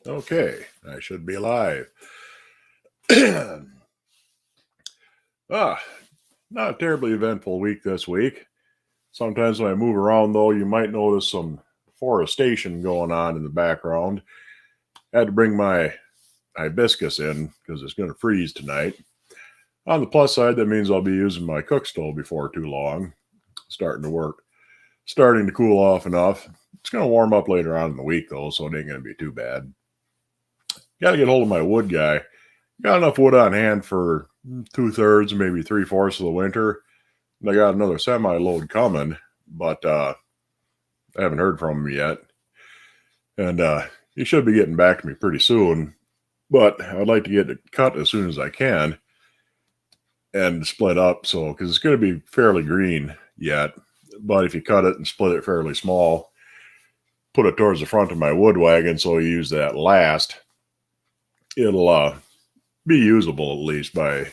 Okay, I should be live. ah, Not a terribly eventful week this week. Sometimes when I move around, though, you might notice some forestation going on in the background. I had to bring my hibiscus in because it's going to freeze tonight. On the plus side, that means I'll be using my cook stove before too long. Starting to work. Starting to cool off enough. It's going to warm up later on in the week, though, so it ain't going to be too bad. Got to get hold of my wood guy. Got enough wood on hand for 2/3, maybe 3/4 of the winter. And I got another semi-load coming, but I haven't heard from him yet. And he should be getting back to me pretty soon. But I'd like to get it cut as soon as I can and split up. So, because it's going to be fairly green yet. But if you cut it and split it fairly small, put it towards the front of my wood wagon so you use that last, it'll be usable at least by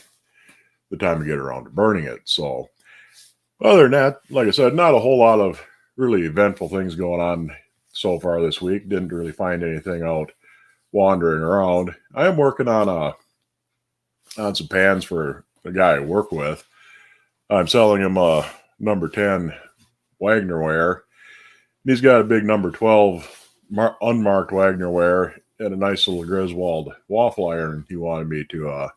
the time we get around to burning it. So other than that, like I said, not a whole lot of really eventful things going on so far this week. Didn't really find anything out wandering around. I am working on some pans for the guy I work with. I'm selling him a number 10 Wagner ware. He's got a big number 12 unmarked Wagner ware and a nice little Griswold waffle iron he wanted me to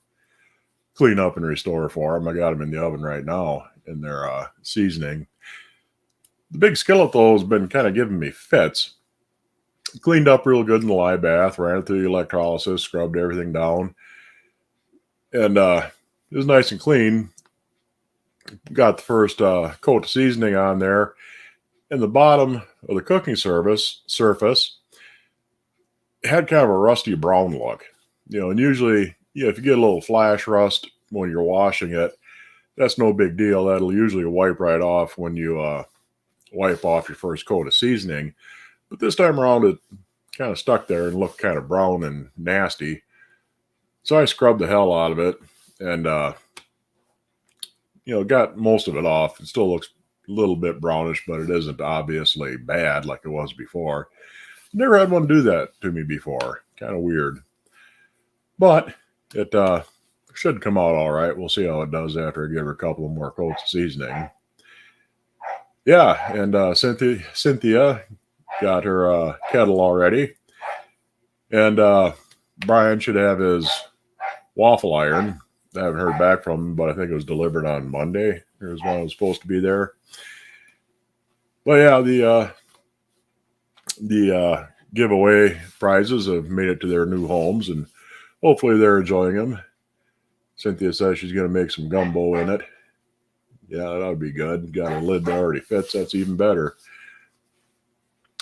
clean up and restore for him. I got him in the oven right now in their seasoning. The big skillet, though, has been kind of giving me fits. Cleaned up real good in the lye bath, ran it through the electrolysis, scrubbed everything down. And it was nice and clean. Got the first coat of seasoning on there. And the bottom of the cooking surface had kind of a rusty brown look. And usually, if you get a little flash rust when you're washing it, that's no big deal. That'll usually wipe right off when you wipe off your first coat of seasoning. But this time around, it kind of stuck there and looked kind of brown and nasty. So I scrubbed the hell out of it and, got most of it off. It still looks a little bit brownish, but it isn't obviously bad like it was before. Never had one do that to me before. Kind of weird. But it should come out all right. We'll see how it does after I give her a couple of more coats of seasoning. Yeah, and Cynthia got her kettle already. And Brian should have his waffle iron. I haven't heard back from him, but I think it was delivered on Monday. There's one that was supposed to be there. But yeah, the giveaway prizes have made it to their new homes, and hopefully they're enjoying them. Cynthia says she's going to make some gumbo in it. Yeah, that would be good. Got a lid that already fits. That's even better.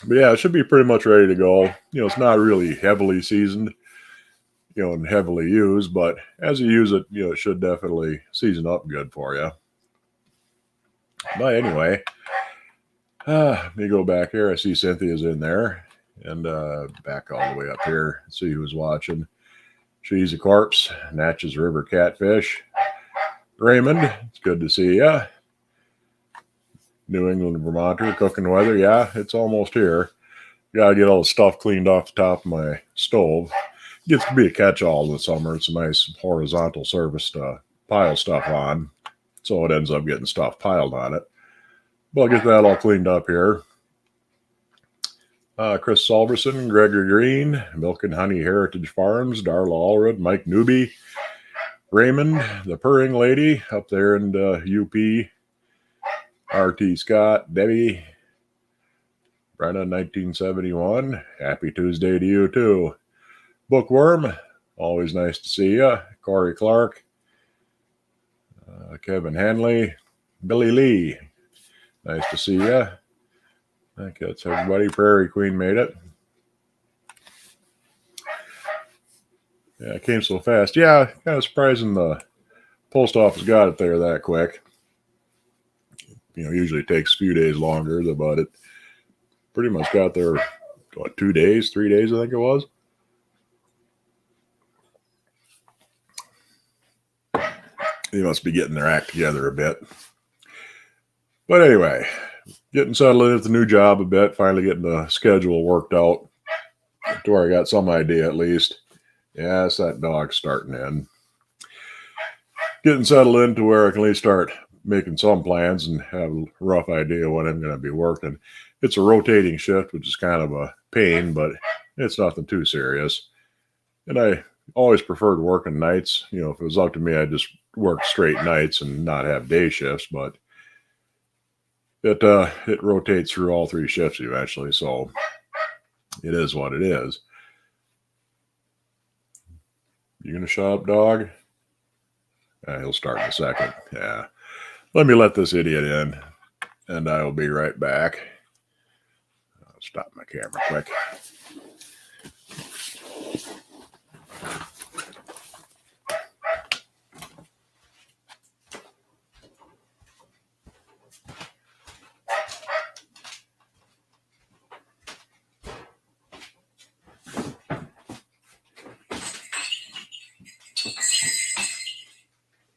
But yeah, it should be pretty much ready to go. It's not really heavily seasoned, and heavily used, but as you use it, it should definitely season up good for you. But anyway, let me go back here. I see Cynthia's in there, and back all the way up here. See who's watching. She's a corpse. Natchez River catfish. Raymond, it's good to see ya. New England Vermonter, cooking weather. Yeah, it's almost here. Gotta get all the stuff cleaned off the top of my stove. Gets to be a catch-all in the summer. It's a nice horizontal surface to pile stuff on, so it ends up getting stuff piled on it. But I'll get that all cleaned up here. Chris Salverson, Gregory Green, Milk and Honey Heritage Farms, Darla Allred, Mike Newby, Raymond, the Purring Lady up there in the UP, R.T. Scott, Debbie, Brenna 1971. Happy Tuesday to you too. Bookworm, always nice to see you. Corey Clark, Kevin Hanley, Billy Lee, nice to see you. I think that's everybody. Prairie Queen made it. Yeah, it came so fast. Yeah, kind of surprising the post office got it there that quick. Usually it takes a few days longer, but it pretty much got there, 2 days, 3 days, I think it was. They must be getting their act together a bit. But anyway, getting settled in at the new job a bit, finally getting the schedule worked out. to where I got some idea at least. Yeah, it's that dog starting in. Getting settled in to where I can at least start making some plans and have a rough idea what I'm going to be working. It's a rotating shift, which is kind of a pain, but it's nothing too serious. And I always preferred working nights. You know, if it was up to me, I'd just work straight nights and not have day shifts, but it rotates through all 3 shifts eventually, so it is what it is. You gonna shut up, dog? He'll start in a second. Yeah. Let me let this idiot in, and I will be right back. I'll stop my camera quick.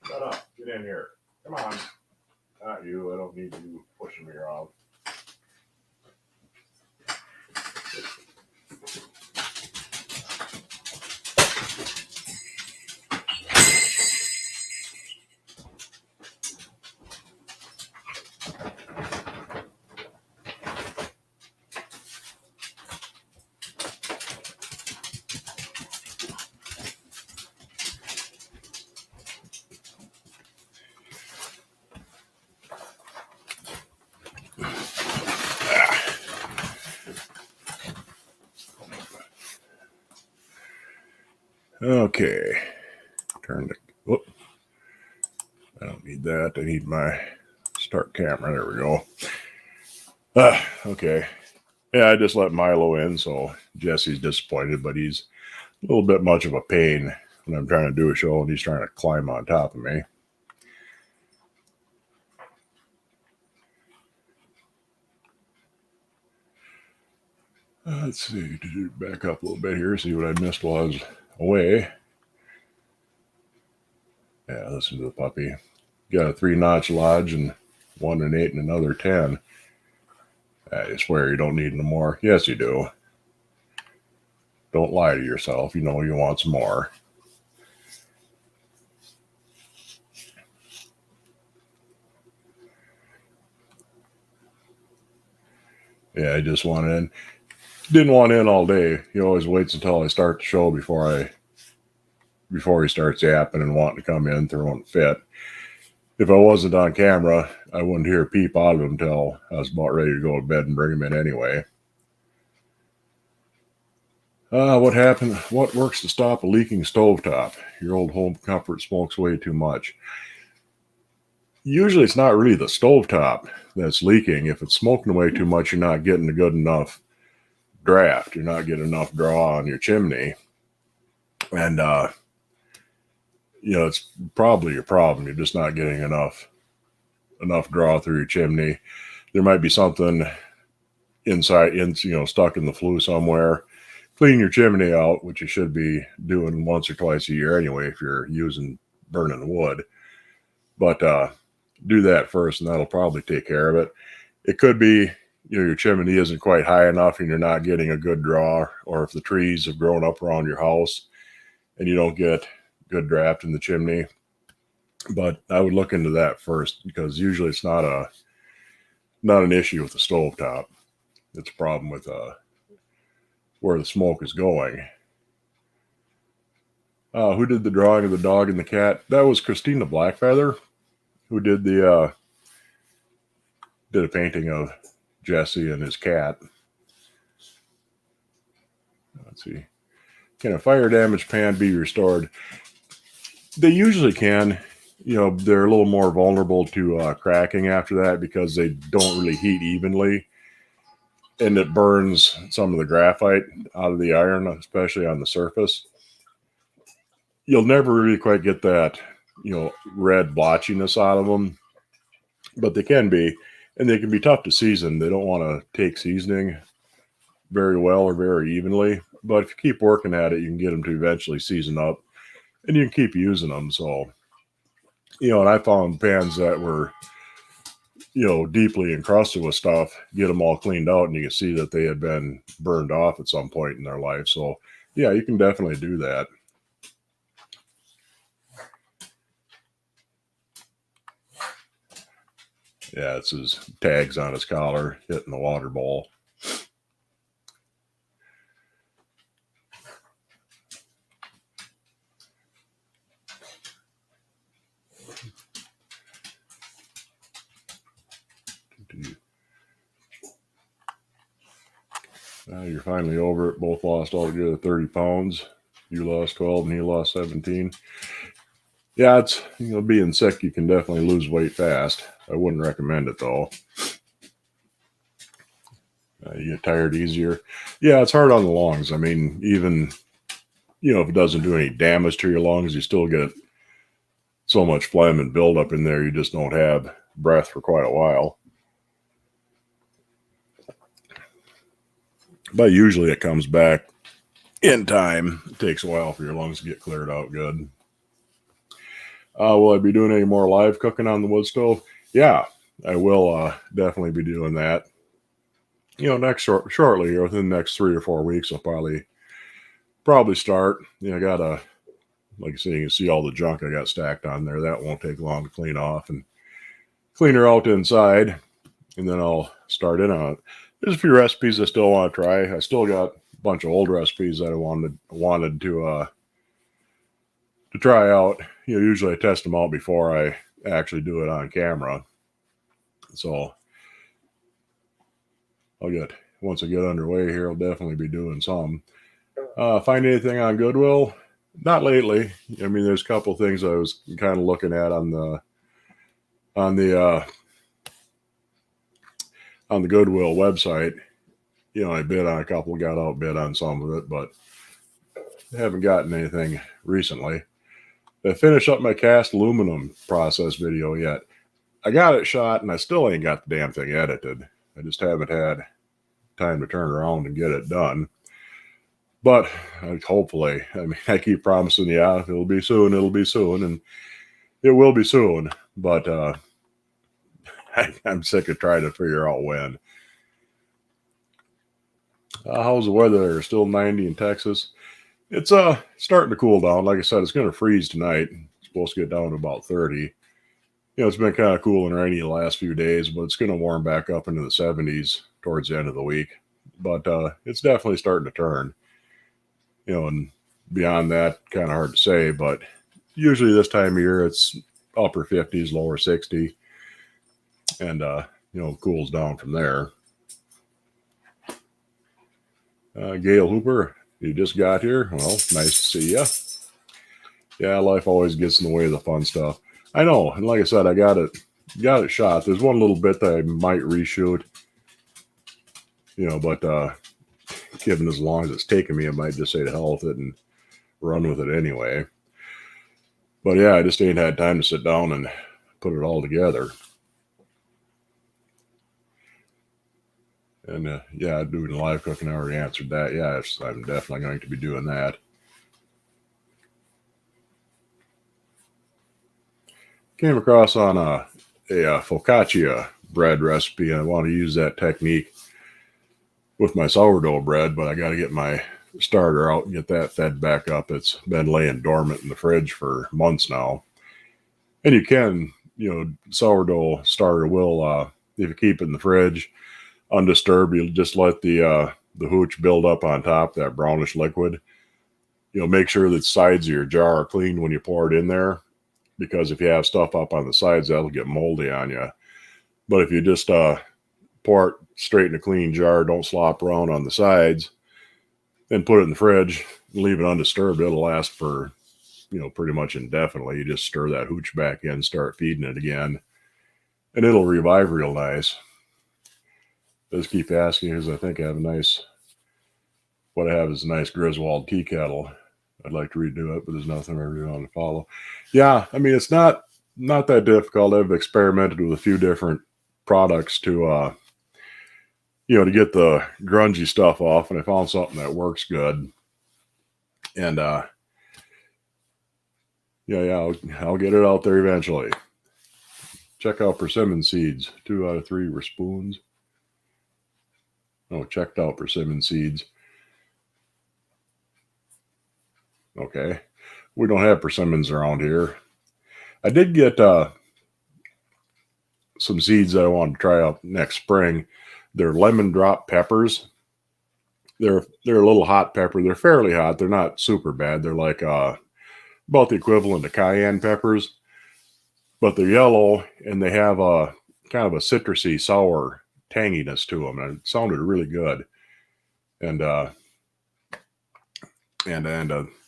Shut up. Get in here. Come on. Not you. I don't need you pushing me around. Okay. Turn the. Whoop. I don't need that. I need my start camera. There we go. Okay. Yeah, I just let Milo in, so Jesse's disappointed, but he's a little bit much of a pain when I'm trying to do a show and he's trying to climb on top of me. Let's see. Back up a little bit here, see what I missed while I was away. Yeah, listen to the puppy. Got a 3-notch lodge and 1 and 8 and another 10. I swear you don't need no more. Yes, you do. Don't lie to yourself. You know you want some more. Yeah, I just want in. Didn't want in all day. He always waits until I start the show before he starts yapping and wanting to come in, throwing a fit. If I wasn't on camera, I wouldn't hear a peep out of him until I was about ready to go to bed and bring him in anyway. What happened? What works to stop a leaking stovetop? Your old home comfort smokes way too much. Usually it's not really the stovetop that's leaking. If it's smoking way too much, you're not getting a good enough draft. You're not getting enough draw on your chimney. And, it's probably your problem. You're just not getting enough draw through your chimney. There might be something stuck in the flue somewhere. Clean your chimney out, which you should be doing once or twice a year anyway if you're burning wood. But do that first, and that'll probably take care of it. It could be your chimney isn't quite high enough and you're not getting a good draw, or if the trees have grown up around your house and you don't get good draft in the chimney. But I would look into that first, because usually it's not an issue with the stovetop. It's a problem with where the smoke is going. Who did the drawing of the dog and the cat? That was Christina Blackfeather, who did a painting of Jesse and his cat. Let's see. Can a fire damaged pan be restored? They usually can. They're a little more vulnerable to cracking after that because they don't really heat evenly. And it burns some of the graphite out of the iron, especially on the surface. You'll never really quite get that, red blotchiness out of them. But they can be. And they can be tough to season. They don't want to take seasoning very well or very evenly. But if you keep working at it, you can get them to eventually season up. And you can keep using them. So, and I found pans that were, deeply encrusted with stuff, get them all cleaned out, and you can see that they had been burned off at some point in their life. So yeah, you can definitely do that. Yeah, it's his tags on his collar hitting the water bowl. You're finally over it. Both lost altogether 30 pounds. You lost 12 and he lost 17. Yeah, it's, being sick, you can definitely lose weight fast. I wouldn't recommend it though. You get tired easier. Yeah, it's hard on the lungs. I mean, even, if it doesn't do any damage to your lungs, you still get so much phlegm and buildup in there, you just don't have breath for quite a while. But usually it comes back in time. It takes a while for your lungs to get cleared out good. Will I be doing any more live cooking on the wood stove? Yeah, I will definitely be doing that. Shortly, or within the next 3 or 4 weeks, I'll probably start. I gotta, like I say, you can see all the junk I got stacked on there. That won't take long to clean off and clean her out inside, and then I'll start in on it. There's a few recipes I still want to try. I still got a bunch of old recipes that I wanted to try out. Usually I test them out before I actually do it on camera. So once I get underway here, I'll definitely be doing some. Find anything on Goodwill? Not lately. I mean, there's a couple things I was kind of looking at on the Goodwill website. I bid on a couple, got outbid on some of it, but I haven't gotten anything recently. I finished up my cast aluminum process video yet. I got it shot and I still ain't got the damn thing edited. I just haven't had time to turn around and get it done. But hopefully, I keep promising, yeah, it'll be soon, and it will be soon. But I'm sick of trying to figure out when. How's the weather there? Still 90 in Texas. It's starting to cool down. Like I said, it's going to freeze tonight. It's supposed to get down to about 30. It's been kind of cool and rainy the last few days, but it's going to warm back up into the 70s towards the end of the week. But it's definitely starting to turn. And beyond that, kind of hard to say, but usually this time of year, it's upper 50s, lower 60, and, cools down from there. Gail Hooper, you just got here. Well, nice to see you. Yeah, life always gets in the way of the fun stuff. I know, and like I said, I got it shot. There's one little bit that I might reshoot, but given as long as it's taken me, I might just say to hell with it and run with it anyway. But yeah, I just ain't had time to sit down and put it all together. And yeah, doing live cooking, I already answered that. Yeah, I'm definitely going to be doing that. Came across on a focaccia bread recipe, and I want to use that technique with my sourdough bread, but I got to get my starter out and get that fed back up. It's been laying dormant in the fridge for months now. And you can, sourdough starter will, if you keep it in the fridge undisturbed, you'll just let the hooch build up on top, that brownish liquid. Make sure that the sides of your jar are clean when you pour it in there, because if you have stuff up on the sides, that'll get moldy on you. But if you just pour it straight in a clean jar, don't slop around on the sides, then put it in the fridge, leave it undisturbed, it'll last for, pretty much indefinitely. You just stir that hooch back in, start feeding it again, and it'll revive real nice. Just keep asking, because I think I have what I have is a nice Griswold tea kettle. I'd like to redo it, but there's nothing I really want to follow. Yeah, I mean, it's not that difficult. I've experimented with a few different products to to get the grungy stuff off, and I found something that works good. And yeah, I'll get it out there eventually. Check out persimmon seeds. 2 out of 3 were spoons. Oh, checked out persimmon seeds. Okay. We don't have persimmons around here. I did get some seeds that I want to try out next spring. They're lemon drop peppers. They're a little hot pepper. They're fairly hot. They're not super bad. They're like about the equivalent of cayenne peppers, but they're yellow and they have a kind of a citrusy, sour tanginess to them. And it sounded really good. And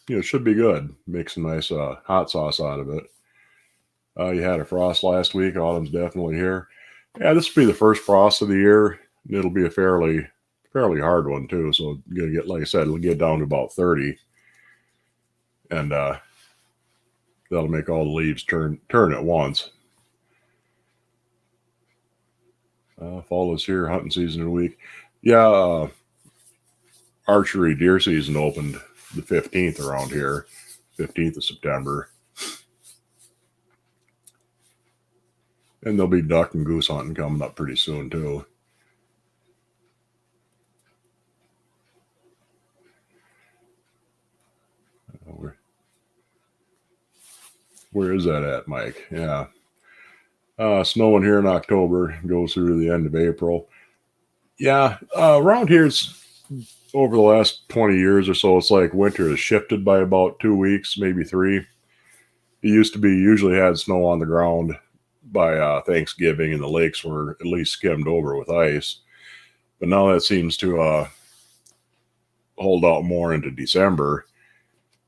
it should be good. Make some nice hot sauce out of it. You had a frost last week. Autumn's definitely here. Yeah, this will be the first frost of the year. And it'll be a fairly hard one too. So gonna get, like I said, it'll get down to about 30, and that'll make all the leaves turn at once. Fall is here. Hunting season in a week. Yeah, archery deer season opened the 15th around here, 15th of September. And there'll be duck and goose hunting coming up pretty soon too. Where is that at, Mike? Yeah. Snowing here in October, goes through to the end of April. Yeah, around here, it's over the last 20 years or so, it's like winter has shifted by about 2 weeks, maybe 3. It used to be usually had snow on the ground by Thanksgiving, and the lakes were at least skimmed over with ice. But now that seems to hold out more into December,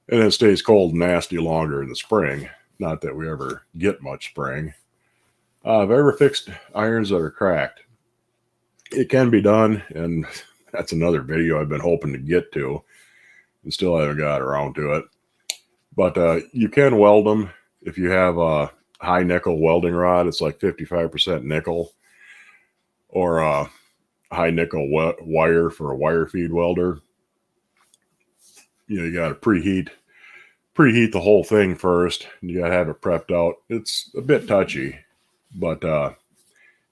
and it stays cold and nasty longer in the spring. Not that we ever get much spring. I've ever fixed irons that are cracked. It can be done, and that's another video I've been hoping to get to and still haven't got around to it. But you can weld them if you have a high nickel welding rod. It's like 55% nickel, or a high nickel wire for a wire feed welder. You got to preheat the whole thing first. You got to have it prepped out. It's a bit touchy, but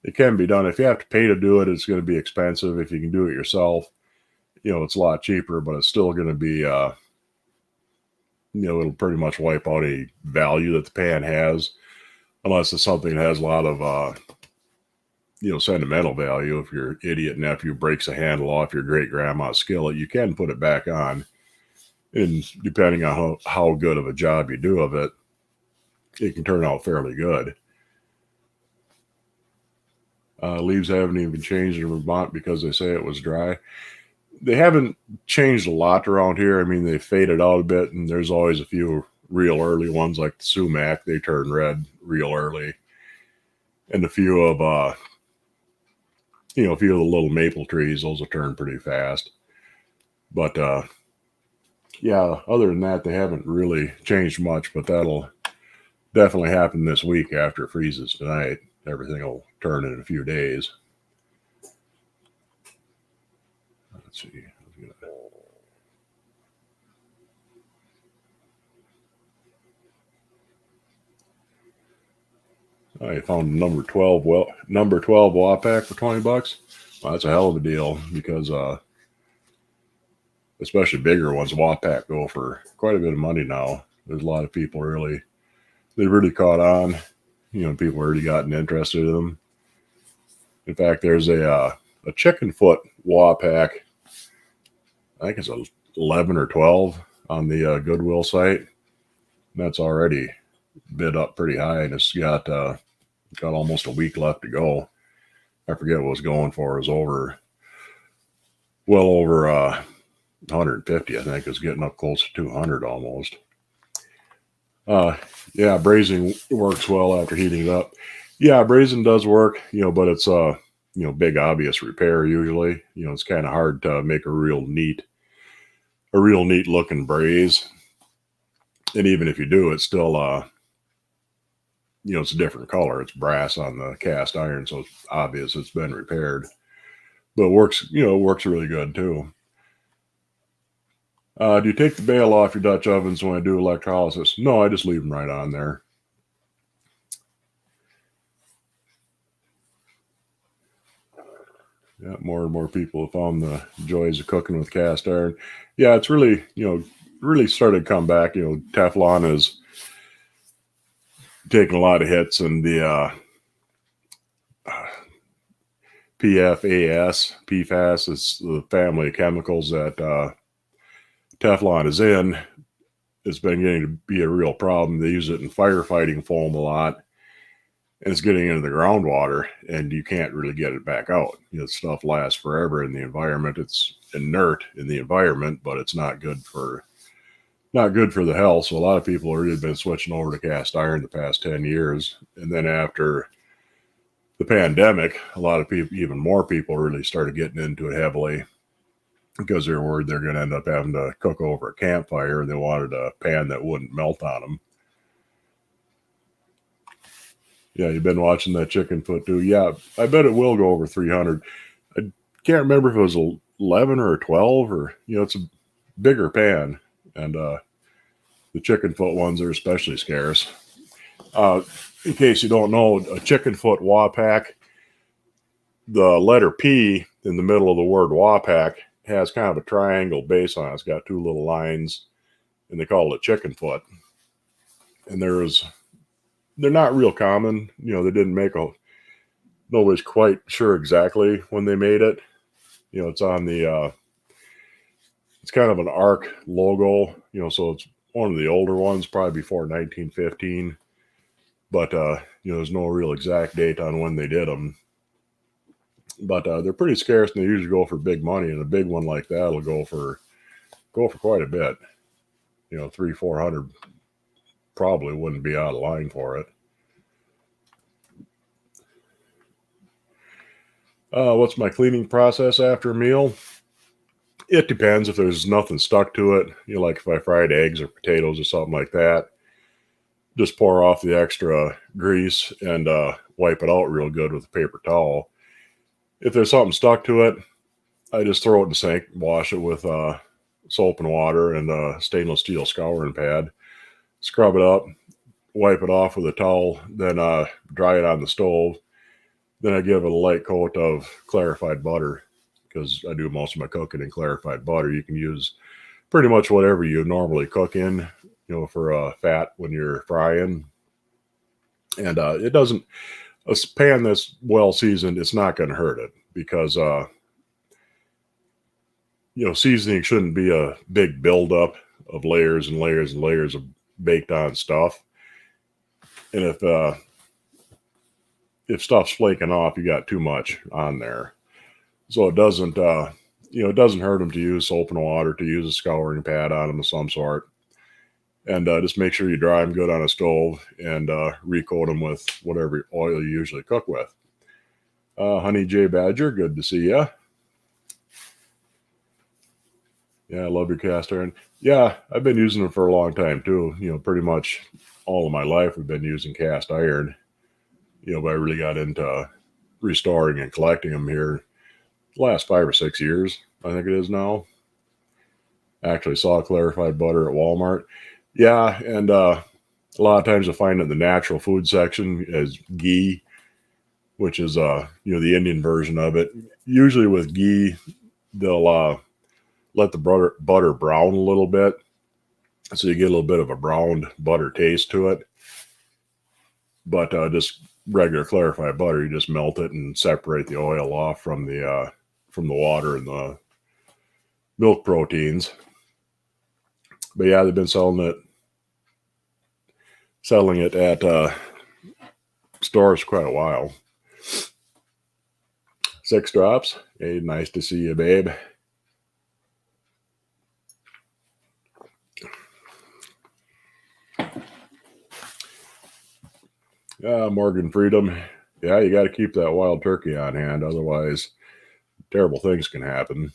it can be done. If you have to pay to do it, it's going to be expensive. If you can do it yourself, it's a lot cheaper, but it's still going to be, it'll pretty much wipe out a value that the pan has, unless it's something that has a lot of, sentimental value. If your idiot nephew breaks a handle off your great grandma's skillet, you can put it back on. And depending on how good of a job you do of it, it can turn out fairly good. Leaves haven't even changed in Vermont because they say it was dry. They haven't changed a lot around here. I mean, they faded out a bit, and there's always a few real early ones like the sumac. They turn red real early. And a few of, a few of the little maple trees, those will turn pretty fast. But, yeah, other than that, they haven't really changed much, but that'll definitely happen this week after it freezes tonight. Everything will turn in a few days. Let's see. I found number 12 Wapak for $20. Well, that's a hell of a deal because especially bigger ones, Wapak go for quite a bit of money now. There's a lot of people they really caught on. People already gotten interested in them. In fact, there's a chicken foot Wapak. I think it's 11 or 12 on the Goodwill site. And that's already bid up pretty high, and it's got almost a week left to go. I forget what it was going for. It was well over 150. I think it's getting up close to 200 almost. Yeah, braising works well after heating it up. Yeah, braising does work, but it's big obvious repair usually. It's kind of hard to make a real neat looking braise. And even if you do, it's still it's a different color. It's brass on the cast iron, so it's obvious it's been repaired. But it works really good too. Do you take the bail off your Dutch ovens when I do electrolysis? No, I just leave them right on there. Yeah, more and more people have found the joys of cooking with cast iron. Yeah, it's really, really started to come back. Teflon has taken a lot of hits, and the PFAS is the family of chemicals that Teflon is in. It's been getting to be a real problem. They use it in firefighting foam a lot, and it's getting into the groundwater, and you can't really get it back out. Stuff lasts forever in the environment. It's inert in the environment, but it's not good for the health. So a lot of people have really been switching over to cast iron the past 10 years. And then after the pandemic, a lot of people, even more people, really started getting into it heavily because they're worried they're going to end up having to cook over a campfire, and they wanted a pan that wouldn't melt on them. Yeah, you've been watching that chicken foot too. Yeah, I bet it will go over 300. I can't remember if it was 11 or 12, or it's a bigger pan, and the chicken foot ones are especially scarce. In case you don't know, a chicken foot Wapak, the letter P in the middle of the word Wapak has kind of a triangle base on it. It's got two little lines, and they call it a chicken foot. And they're not real common. They didn't make nobody's quite sure exactly when they made it. It's on the, it's kind of an arc logo, so it's one of the older ones, probably before 1915. But, there's no real exact date on when they did them. But they're pretty scarce, and they usually go for big money. And a big one like that will go for quite a bit. 300-400 probably wouldn't be out of line for it. What's my cleaning process after a meal? It depends. If there's nothing stuck to it, like if I fried eggs or potatoes or something like that, just pour off the extra grease and wipe it out real good with a paper towel. If there's something stuck to it, I just throw it in the sink, wash it with soap and water and a stainless steel scouring pad, scrub it up, wipe it off with a towel, then dry it on the stove. Then I give it a light coat of clarified butter, because I do most of my cooking in clarified butter. You can use pretty much whatever you normally cook in, for fat when you're frying. And it doesn't, a pan that's well seasoned, it's not going to hurt it, because seasoning shouldn't be a big buildup of layers and layers and layers of baked on stuff. And if stuff's flaking off, you got too much on there. So it doesn't it doesn't hurt them to use soap and water, to use a scouring pad on them of some sort. And just make sure you dry them good on a stove, and recoat them with whatever oil you usually cook with. Honey J. Badger, good to see ya. Yeah, I love your cast iron. Yeah, I've been using them for a long time too. Pretty much all of my life I've been using cast iron. But I really got into restoring and collecting them here the last 5 or 6 years, I think it is now. Actually saw clarified butter at Walmart. Yeah, and a lot of times I find it in the natural food section as ghee, which is the Indian version of it. Usually with ghee, they'll let the butter brown a little bit, so you get a little bit of a browned butter taste to it. But just regular clarified butter, you just melt it and separate the oil off from the water and the milk proteins. But yeah, they've been selling it at stores for quite a while. 6 drops. Hey, nice to see you, babe. Morgan Freedom. Yeah, you got to keep that wild turkey on hand, otherwise terrible things can happen.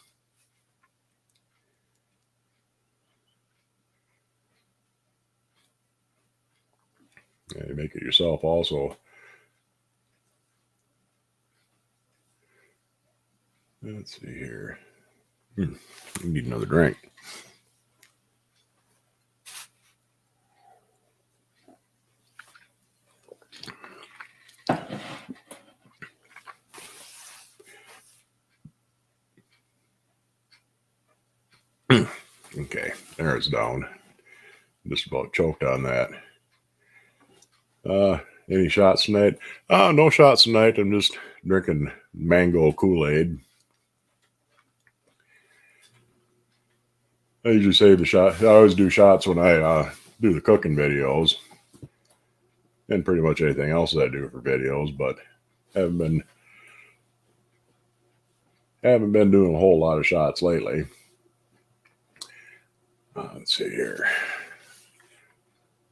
Yeah, you make it yourself also. Let's see here. You need another drink. Okay, there it's down. Just about choked on that. Any shots tonight? No shots tonight. I'm just drinking mango Kool-Aid. I usually save the shot. I always do shots when I do the cooking videos, and pretty much anything else that I do for videos. But haven't been doing a whole lot of shots lately. Let's see here.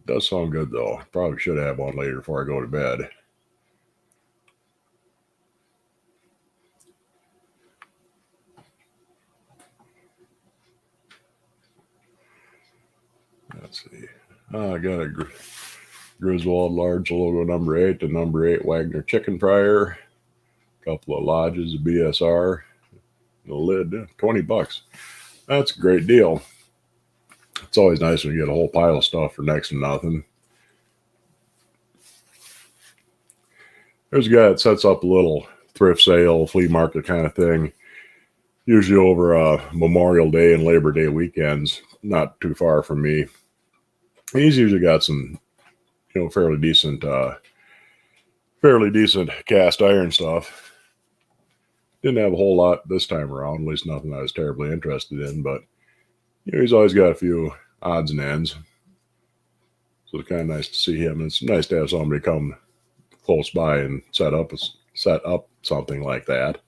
Does sound good though. Probably should have one later before I go to bed. Let's see. I got a Griswold large logo number 8, the number 8 Wagner chicken fryer, a couple of Lodges, a BSR, the lid, $20. That's a great deal. It's always nice when you get a whole pile of stuff for next to nothing. There's a guy that sets up a little thrift sale, flea market kind of thing, usually over Memorial Day and Labor Day weekends, not too far from me. He's usually got some, fairly decent cast iron stuff. Didn't have a whole lot this time around, at least nothing I was terribly interested in, but he's always got a few odds and ends. So it's kind of nice to see him. And it's nice to have somebody come close by and set up something like that.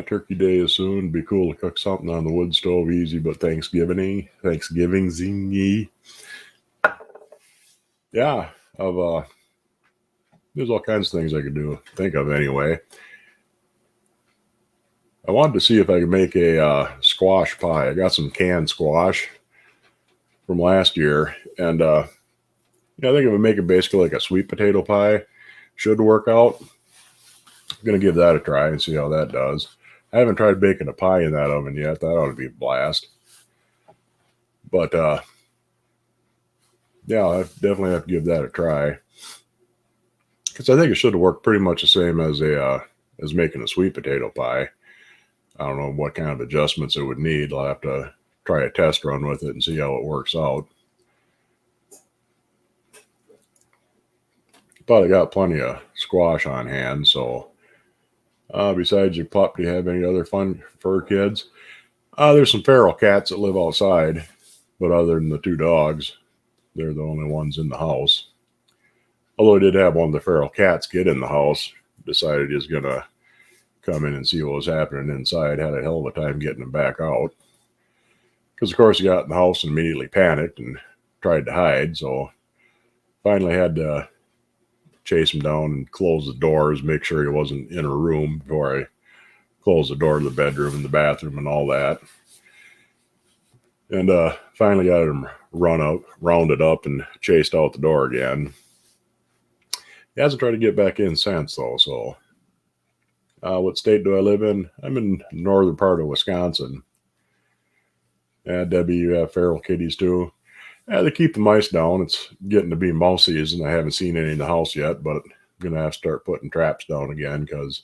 Turkey Day is soon. It'd be cool to cook something on the wood stove, easy, but Thanksgiving-y. Yeah, there's all kinds of things I could think of anyway. I wanted to see if I could make a squash pie. I got some canned squash from last year, and I think if I make it basically like a sweet potato pie, should work out. I'm going to give that a try and see how that does. I haven't tried baking a pie in that oven yet. That ought to be a blast. But, yeah, I definitely have to give that a try. Because I think it should work pretty much the same as as making a sweet potato pie. I don't know what kind of adjustments it would need. I'll have to try a test run with it and see how it works out. But I got plenty of squash on hand, so... besides your pup, do you have any other fun fur kids? There's some feral cats that live outside, but other than the 2 dogs, they're the only ones in the house. Although I did have one of the feral cats get in the house, decided he was going to come in and see what was happening inside, had a hell of a time getting him back out. Because, of course, he got in the house and immediately panicked and tried to hide, so finally had to chase him down and close the doors, make sure he wasn't in a room before I closed the door to the bedroom and the bathroom and all that. And finally got him rounded up and chased out the door again. He hasn't tried to get back in since, though, so... what state do I live in? I'm in the northern part of Wisconsin. Yeah, Debbie, you have feral kitties too? Yeah, they keep the mice down. It's getting to be mouse season. I haven't seen any in the house yet, but I'm going to have to start putting traps down again because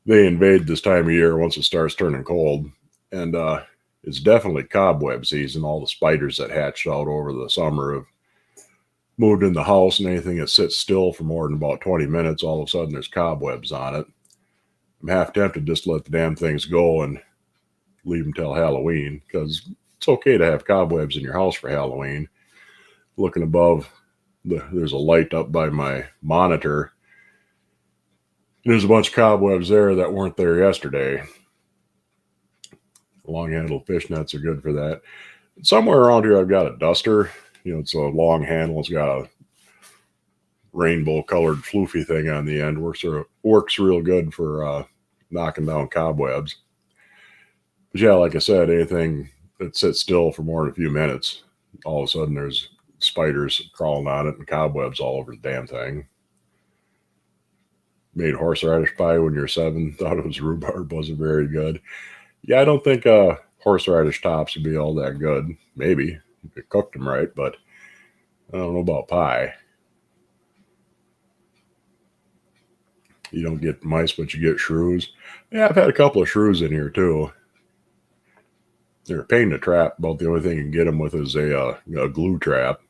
they invade this time of year once it starts turning cold. And it's definitely cobweb season. All the spiders that hatched out over the summer have moved in the house, and anything that sits still for more than about 20 minutes, all of a sudden there's cobwebs on it. I'm half tempted just to let the damn things go and leave them till Halloween, because it's okay to have cobwebs in your house for Halloween. Looking above, there's a light up by my monitor. There's a bunch of cobwebs there that weren't there yesterday. Long-handled fishnets are good for that. Somewhere around here I've got a duster. It's a long handle. It's got a rainbow-colored floofy thing on the end. Works real good for knocking down cobwebs. But yeah, like I said, anything that sits still for more than a few minutes, all of a sudden there's spiders crawling on it and cobwebs all over the damn thing. Made horseradish pie when you're 7. Thought it was rhubarb. Wasn't very good. Yeah, I don't think horseradish tops would be all that good. Maybe if you cooked them right, but I don't know about pie. You don't get mice, but you get shrews. Yeah, I've had a couple of shrews in here too. They're a pain to trap. About the only thing you can get them with is a glue trap.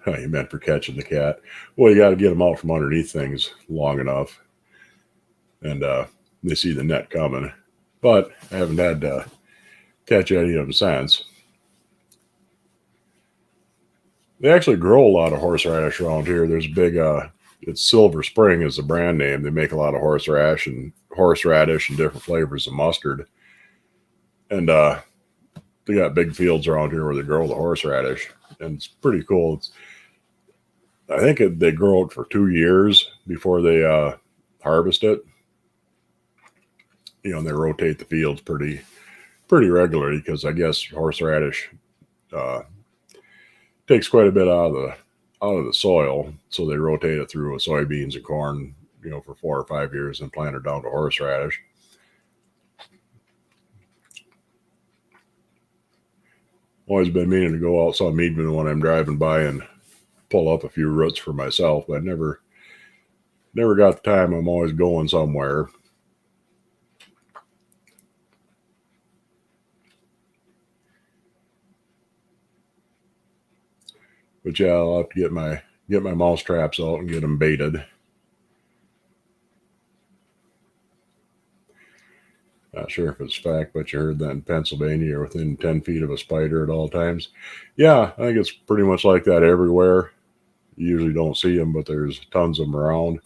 You meant for catching the cat. Well, you got to get them out from underneath things long enough, and they see the net coming. But I haven't had to catch any of them since. They actually grow a lot of horseradish around here. There's a big, it's Silver Spring is the brand name. They make a lot of horseradish and different flavors of mustard. And they got big fields around here where they grow the horseradish, and it's pretty cool. I think they grow it for 2 years before they harvest it. And they rotate the fields pretty regularly because I guess horseradish takes quite a bit out of the soil, so they rotate it through with soybeans and corn, for 4 or 5 years, and plant it down to horseradish. Always been meaning to go out some evening when I'm driving by and pull up a few roots for myself, but never got the time. I'm always going somewhere. But yeah, I'll have to get my mouse traps out and get them baited. Not sure if it's fact, but you heard that in Pennsylvania, you're within 10 feet of a spider at all times. Yeah, I think it's pretty much like that everywhere. You usually don't see them, but there's tons of them around.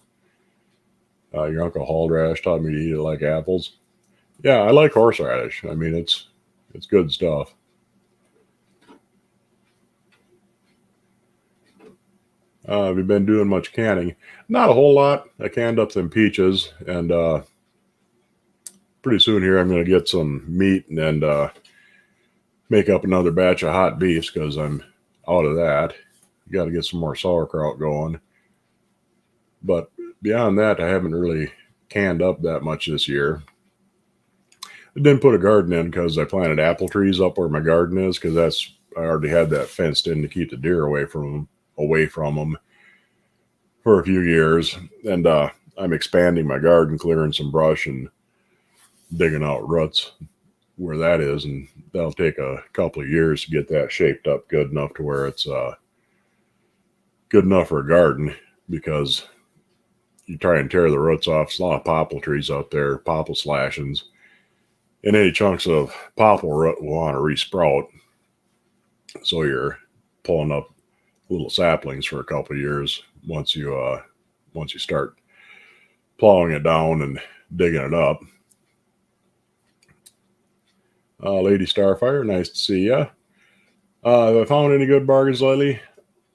Your Uncle Horseradish taught me to eat it like apples. Yeah, I like horseradish. I mean, it's good stuff. Have you been doing much canning? Not a whole lot. I canned up some peaches, and pretty soon here I'm going to get some meat and make up another batch of hot beefs because I'm out of that. Got to get some more sauerkraut going. But beyond that, I haven't really canned up that much this year. I didn't put a garden in because I planted apple trees up where my garden is, because I already had that fenced in to keep the deer away from them for a few years. And I'm expanding my garden, clearing some brush and digging out roots where that is, and that'll take a couple of years to get that shaped up good enough to where it's good enough for a garden, because you try and tear the roots off. There's a lot of popple trees out there, popple slashings, and any chunks of popple root will want to resprout. So you're pulling up little saplings for a couple of years once you start plowing it down and digging it up. Lady Starfire, nice to see ya. Have I found any good bargains lately?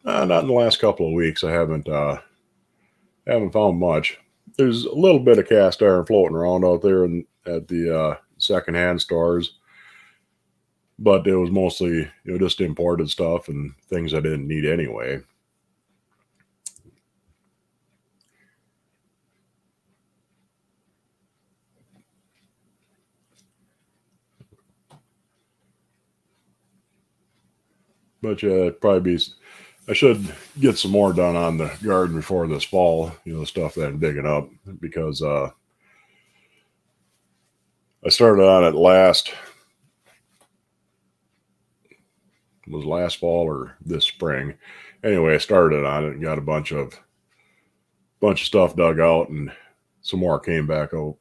Not in the last couple of weeks. I haven't found much. There's a little bit of cast iron floating around out there at the secondhand stores, but it was mostly just imported stuff and things I didn't need anyway. But yeah, I should get some more done on the garden before this fall, the stuff that I'm digging up, because I started on it last fall or this spring. Anyway, I started on it and got a bunch of stuff dug out, and some more came back up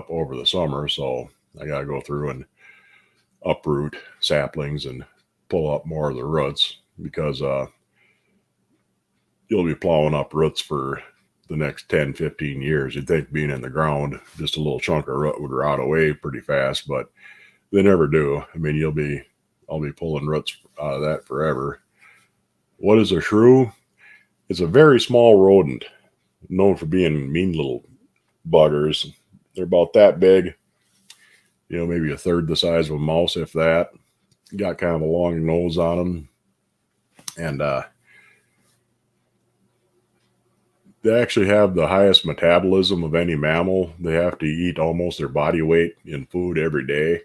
over the summer, so I got to go through and uproot saplings and pull up more of the roots, because you'll be plowing up roots for the next 10, 15 years. You'd think being in the ground, just a little chunk of root would rot away pretty fast, but they never do. I mean, I'll be pulling roots out of that forever. What is a shrew? It's a very small rodent, known for being mean little buggers. They're about that big, maybe a third the size of a mouse, if that. Got kind of a long nose on them, and they actually have the highest metabolism of any mammal. They have to eat almost their body weight in food every day.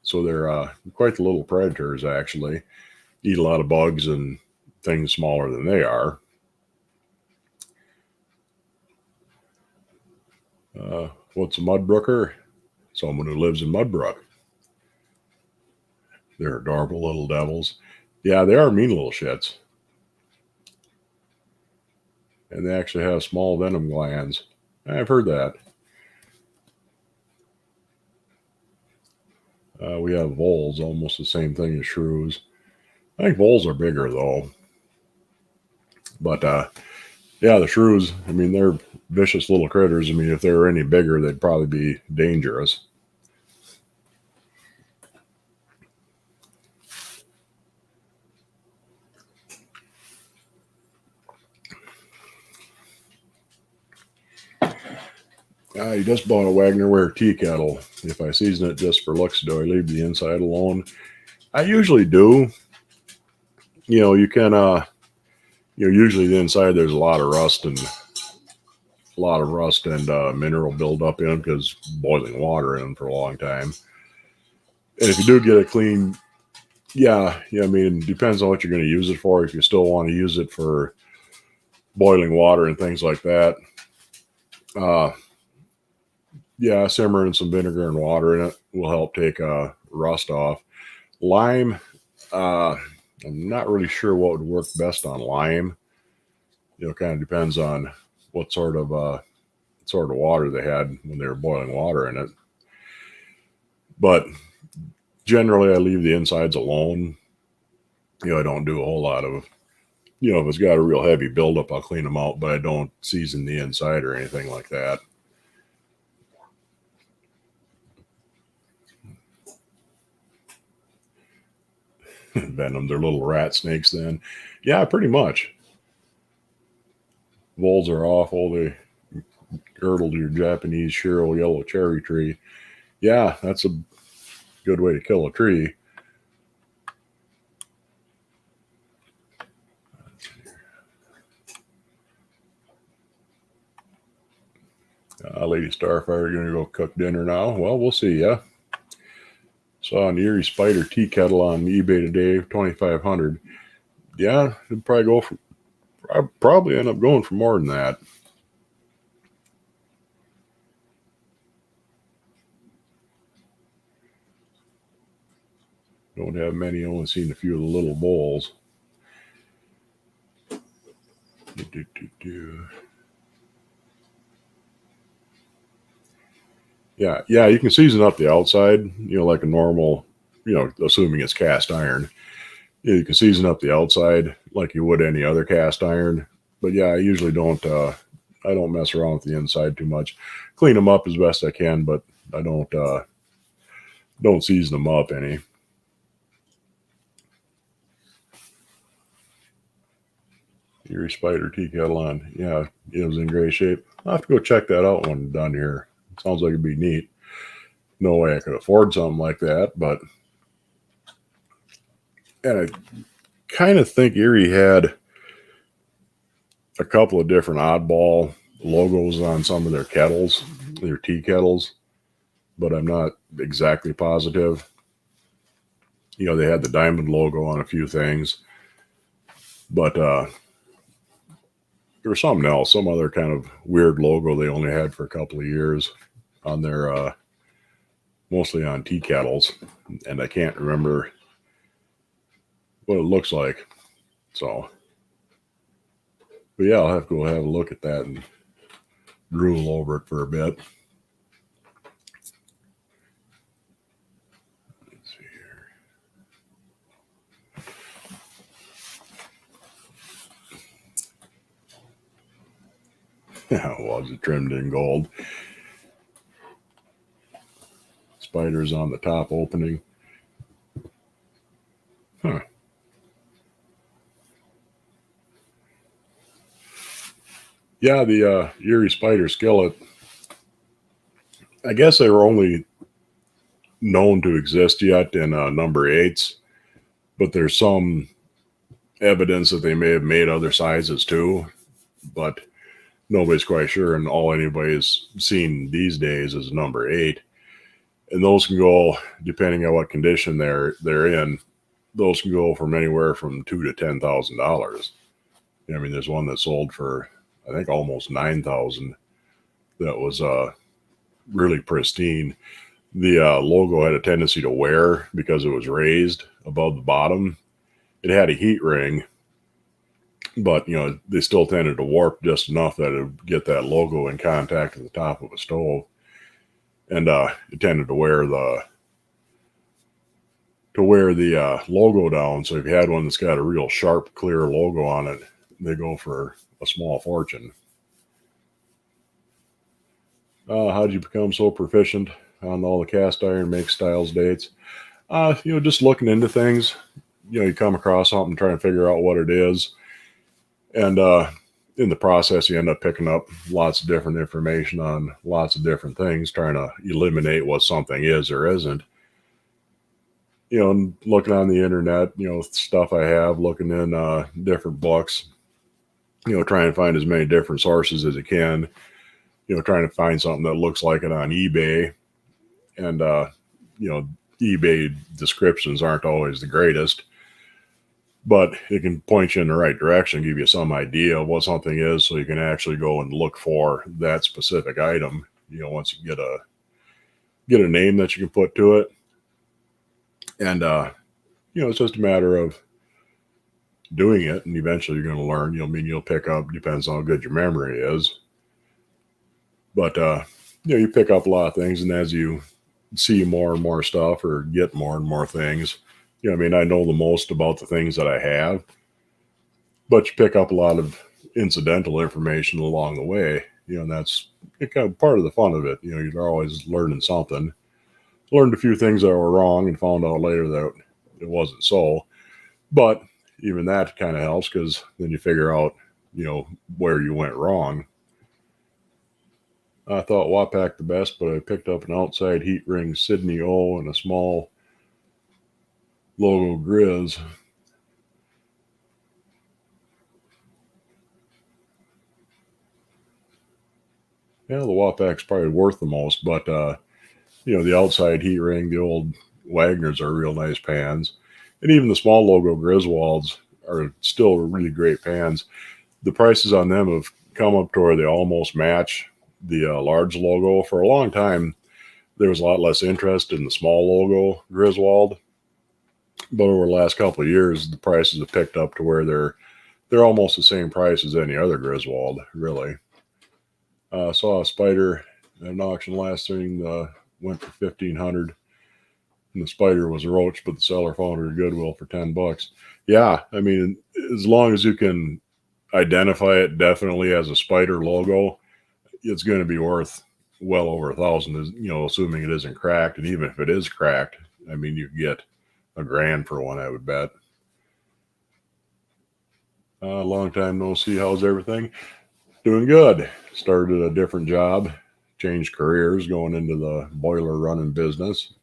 So they're quite the little predators, actually. eat a lot of bugs and things smaller than they are. What's a mudbrooker? Someone who lives in Mudbrook. They're adorable little devils. Yeah, they are mean little shits. And they actually have small venom glands. I've heard that. We have voles, almost the same thing as shrews. I think voles are bigger though. But yeah, the shrews, I mean, they're vicious little critters. I mean, if they were any bigger, they'd probably be dangerous. I just bought a Wagnerware tea kettle. If I season it just for looks, do I leave the inside alone? I usually do. You know, you can, usually the inside there's a lot of rust and mineral buildup in them because boiling water in them for a long time. And if you do get it clean, yeah, I mean, it depends on what you're going to use it for. If you still want to use it for boiling water and things like that, yeah, simmering some vinegar and water in it will help take rust off. Lime, I'm not really sure what would work best on lime. You know, kind of depends on what sort of water they had when they were boiling water in it. But generally, I leave the insides alone. You know, I don't do a whole lot of, if it's got a real heavy buildup, I'll clean them out, but I don't season the inside or anything like that. Venom, they're little rat snakes then. Yeah, pretty much. Voles are awful. They girdled your Japanese Shiro yellow cherry tree. Yeah, that's a good way to kill a tree. Lady Starfire, you're going to go cook dinner now? Well, we'll see, yeah. Saw an Erie Spider tea kettle on eBay today, $2,500. Yeah, it'd probably end up going for more than that. Don't have many, only seen a few of the little bowls. Yeah, you can season up the outside, like a normal, assuming it's cast iron. You can season up the outside like you would any other cast iron. But yeah, I usually don't mess around with the inside too much. Clean them up as best I can, but I don't season them up any. Erie Spider tea kettle on. Yeah, it was in great shape. I'll have to go check that out when I'm done here. It sounds like it'd be neat. No way I could afford something like that, but and I kind of think Erie had a couple of different oddball logos on some of their kettles, their tea kettles, but I'm not exactly positive. They had the diamond logo on a few things, but there was something else, some other kind of weird logo they only had for a couple of years on their, mostly on tea kettles, and I can't remember what it looks like. So, but yeah, I'll have to go have a look at that and drool over it for a bit. Let's see here. Yeah, was it trimmed in gold? Spiders on the top opening. Huh. Yeah, the Erie Spider skillet. I guess they were only known to exist yet in number 8s, but there's some evidence that they may have made other sizes too, but nobody's quite sure. And all anybody's seen these days is number 8, and those can go depending on what condition they're in. those can go from anywhere from $2,000 to $10,000. I mean, there's one that sold for, I think, almost $9,000. That was really pristine. The logo had a tendency to wear because it was raised above the bottom. It had a heat ring, but they still tended to warp just enough that it would get that logo in contact with the top of a stove, and it tended to wear the logo down. So if you had one that's got a real sharp, clear logo on it, they go for a small fortune. How did you become so proficient on all the cast iron make styles dates? Just looking into things. You come across something, try and figure out what it is, and in the process, you end up picking up lots of different information on lots of different things, trying to eliminate what something is or isn't. And looking on the internet, stuff I have, looking in different books, trying to find as many different sources as you can, trying to find something that looks like it on eBay. And, eBay descriptions aren't always the greatest, but it can point you in the right direction, give you some idea of what something is, so you can actually go and look for that specific item. Once you get a name that you can put to it. And, it's just a matter of doing it, and eventually you're going to learn. You'll pick up, depends on how good your memory is. But, you pick up a lot of things, and as you see more and more stuff or get more and more things, I know the most about the things that I have, but you pick up a lot of incidental information along the way, and that's kind of part of the fun of it. You're always learning something. Learned a few things that were wrong and found out later that it wasn't so. But even that kind of helps, because then you figure out, where you went wrong. I thought Wapak the best, but I picked up an outside heat ring Sydney O and a small logo Grizz. Yeah, the Wapak's probably worth the most, but the outside heat ring, the old Wagners are real nice pans. And even the small logo Griswolds are still really great pans. The prices on them have come up to where they almost match the large logo. For a long time, there was a lot less interest in the small logo Griswold. But over the last couple of years, the prices have picked up to where they're almost the same price as any other Griswold, really. Saw a spider at an auction last thing, went for $1,500. And the spider was a roach, but the seller found her at Goodwill for $10. Yeah, as long as you can identify it definitely as a spider logo, it's going to be worth well over $1,000, assuming it isn't cracked. And even if it is cracked, you get $1,000 for one, I would bet. Long time no see. How's everything? Doing good. Started a different job, changed careers, going into the boiler running business.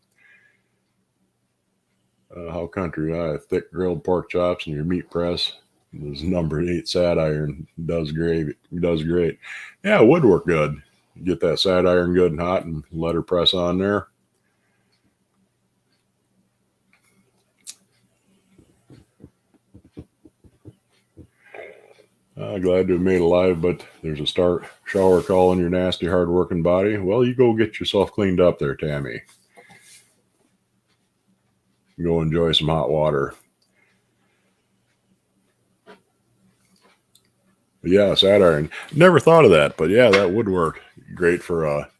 How country? Thick grilled pork chops and your meat press. This number 8 sat iron does great. Yeah, it would work good. Get that sat iron good and hot and let her press on there. Glad to have made alive, but there's a shower call in your nasty, hard-working body. Well, you go get yourself cleaned up there, Tammy. Go enjoy some hot water. But yeah, sat iron. Never thought of that, but yeah, that would work. Great for a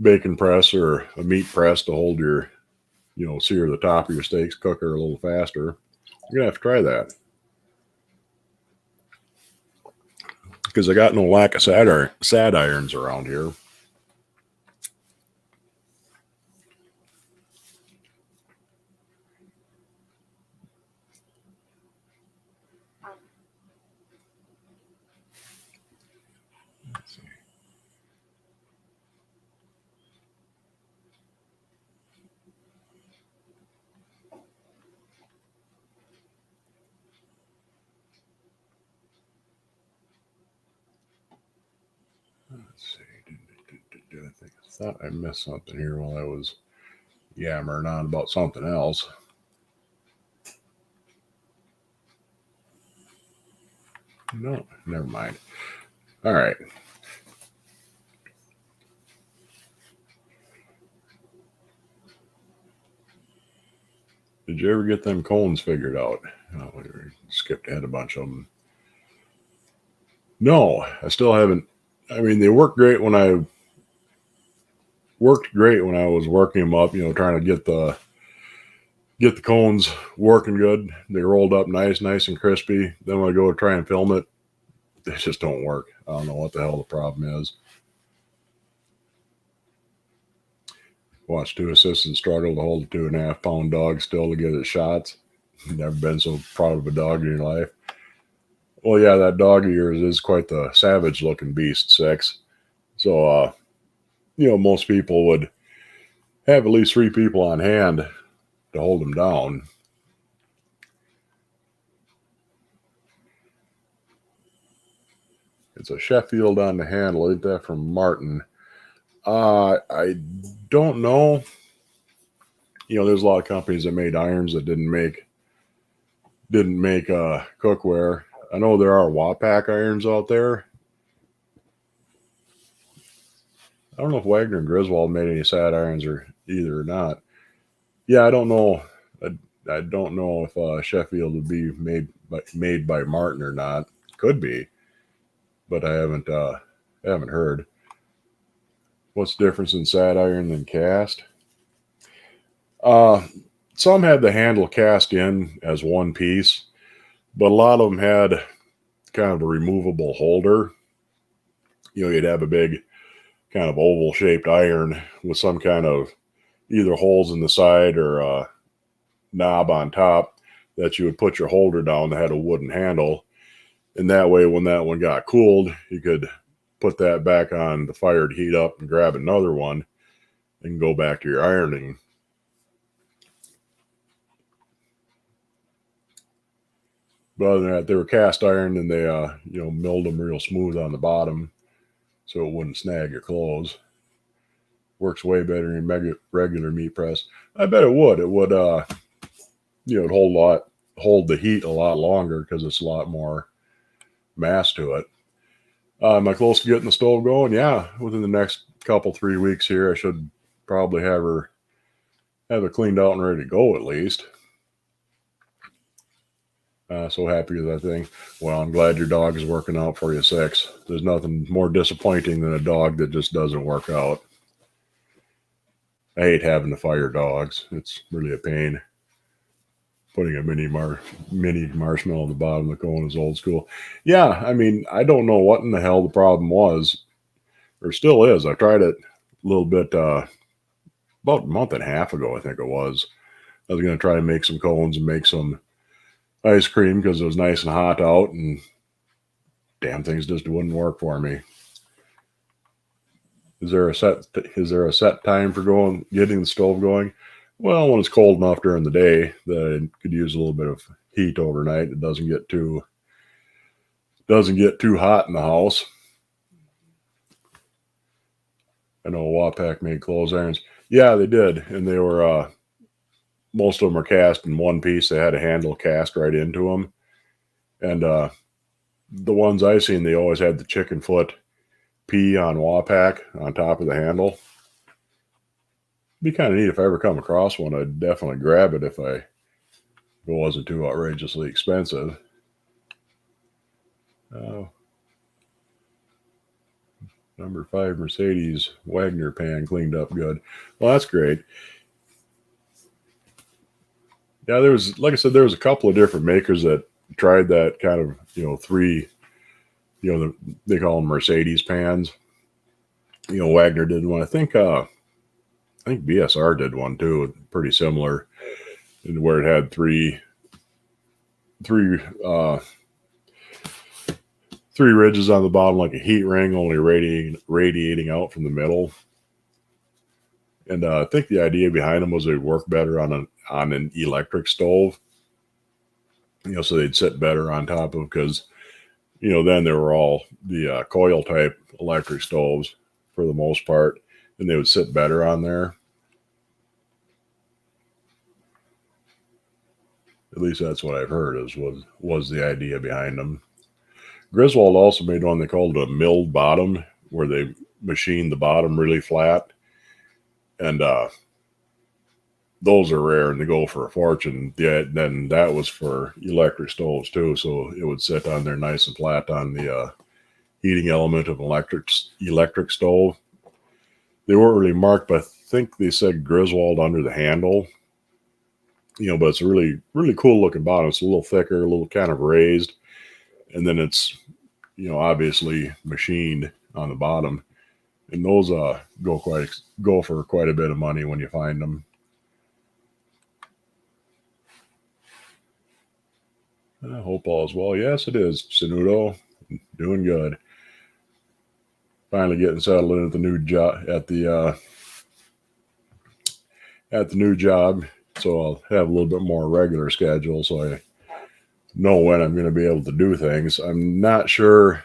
bacon press or a meat press to hold your, sear the top of your steaks, cook her a little faster. You're going to have to try that. Because I got no lack of sat irons around here. Let's see. I thought I missed something here while I was yammering on about something else. No, never mind. All right. Did you ever get them cones figured out? Oh, we skipped ahead a bunch of them. No, I still haven't. I mean, they worked great when I was working them up. Trying to get the cones working good. They rolled up nice and crispy. Then when I go to try and film it, they just don't work. I don't know what the hell the problem is. Watch two assistants struggle to hold a 2.5 pound dog still to get its shots. Never been so proud of a dog in your life. Well, yeah, that dog of yours is quite the savage looking beast, 6. So, most people would have at least 3 people on hand to hold him down. It's a Sheffield on the handle. Ain't that from Martin? I don't know. There's a lot of companies that made irons that didn't make cookware. I know there are Wapak irons out there. I don't know if Wagner and Griswold made any sad irons or either or not. Yeah, I don't know. I don't know if Sheffield would be made by Martin or not. Could be, but I haven't heard. What's the difference in sad iron than cast? Some had the handle cast in as one piece, but a lot of them had kind of a removable holder. You'd have a big kind of oval shaped iron with some kind of either holes in the side or a knob on top that you would put your holder down that had a wooden handle. And that way, when that one got cooled, you could put that back on the fire to heat up and grab another one and go back to your ironing. But other than that, they were cast iron and they, milled them real smooth on the bottom so it wouldn't snag your clothes. Works way better in regular meat press. I bet it would. It would, it'd hold the heat a lot longer because it's a lot more mass to it. Am I close to getting the stove going? Yeah, within the next 3 weeks here, I should probably have it cleaned out and ready to go at least. So happy with that thing. Well, I'm glad your dog is working out for you, 6. There's nothing more disappointing than a dog that just doesn't work out. I hate having to fire dogs. It's really a pain. Putting a mini marshmallow on the bottom of the cone is old school. Yeah, I mean, I don't know what in the hell the problem was, or still is. I tried it a little bit about a month and a half ago, I think it was. I was going to try to make some cones and make some ice cream because it was nice and hot out, and damn things just wouldn't work for me. Is there a set time for getting the stove going? Well, when it's cold enough during the day that it could use a little bit of heat overnight, it doesn't get too hot in the house. I know Wapak made clothes irons. Yeah, they did, and they were most of them are cast in one piece. They had a handle cast right into them, and the ones I seen, they always had the chicken foot P on Wapak on top of the handle. Be kind of neat if I ever come across one. I'd definitely grab it if it wasn't too outrageously expensive. Number 5 Mercedes Wagner pan cleaned up good. Well, that's great. Yeah, like I said, there was a couple of different makers that tried that kind of, 3, they call them Mercedes pans. Wagner did one. I think BSR did one too, pretty similar, where it had three ridges on the bottom, like a heat ring, only radiating out from the middle. And I think the idea behind them was they'd work better on an electric stove. So they'd sit better on top of, because then they were all the coil type electric stoves for the most part, and they would sit better on there. At least that's what I've heard was the idea behind them. Griswold also made one they called a milled bottom, where they machined the bottom really flat, and those are rare and they go for a fortune. Yeah, then that was for electric stoves too, so it would sit on there nice and flat on the heating element of an electric stove. They weren't really marked, but I think they said Griswold under the handle. But it's a really really cool looking bottom. It's a little thicker, a little kind of raised, and then it's obviously machined on the bottom. And those go for quite a bit of money when you find them. I hope all is well. Yes, it is. Sanudo, doing good. Finally getting settled in at the new job at the new job, so I'll have a little bit more regular schedule, so I know when I'm going to be able to do things. I'm not sure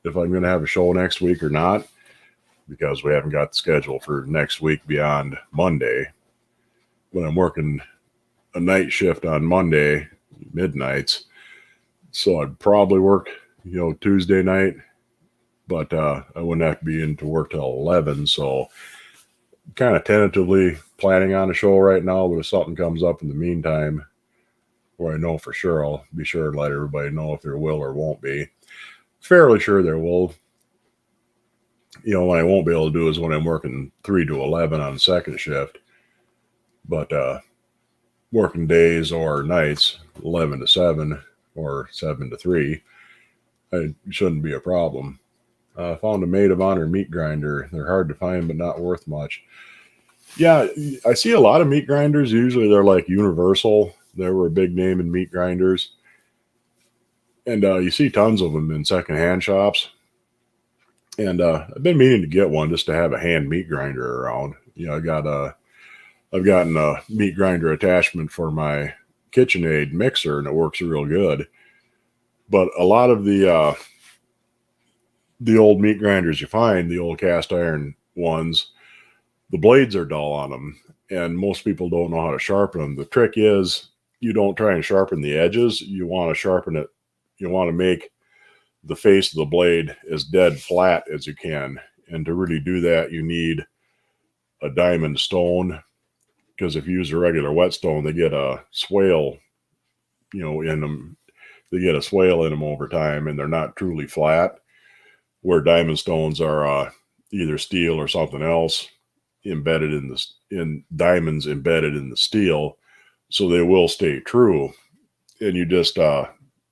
if I'm going to have a show next week or not, because we haven't got the schedule for next week beyond Monday. But I'm working a night shift on Monday, midnights, so I'd probably work, Tuesday night, but I wouldn't have to be into work till 11, so kind of tentatively planning on a show right now, but if something comes up in the meantime where I know for sure, I'll be sure to let everybody know if there will or won't be. Fairly sure there will. What I won't be able to do is when I'm working 3 to 11 on second shift, but working days or nights, 11 to 7 or 7 to 3, it shouldn't be a problem. I found a maid of honor meat grinder. They're hard to find, but not worth much. Yeah, I see a lot of meat grinders. Usually they're like Universal. They were a big name in meat grinders. And you see tons of them in secondhand shops. And I've been meaning to get one just to have a hand meat grinder around. I've gotten a meat grinder attachment for my KitchenAid mixer, and it works real good. But a lot of the old meat grinders you find, the old cast iron ones, the blades are dull on them, and most people don't know how to sharpen them. The trick is you don't try and sharpen the edges. You want to sharpen it. You want to make the face of the blade as dead flat as you can. And to really do that, you need a diamond stone, because if you use a regular whetstone, they get a swale, in them. They get a swale in them over time, and they're not truly flat. Where diamond stones are either steel or something else embedded in diamonds embedded in the steel, so they will stay true. And you just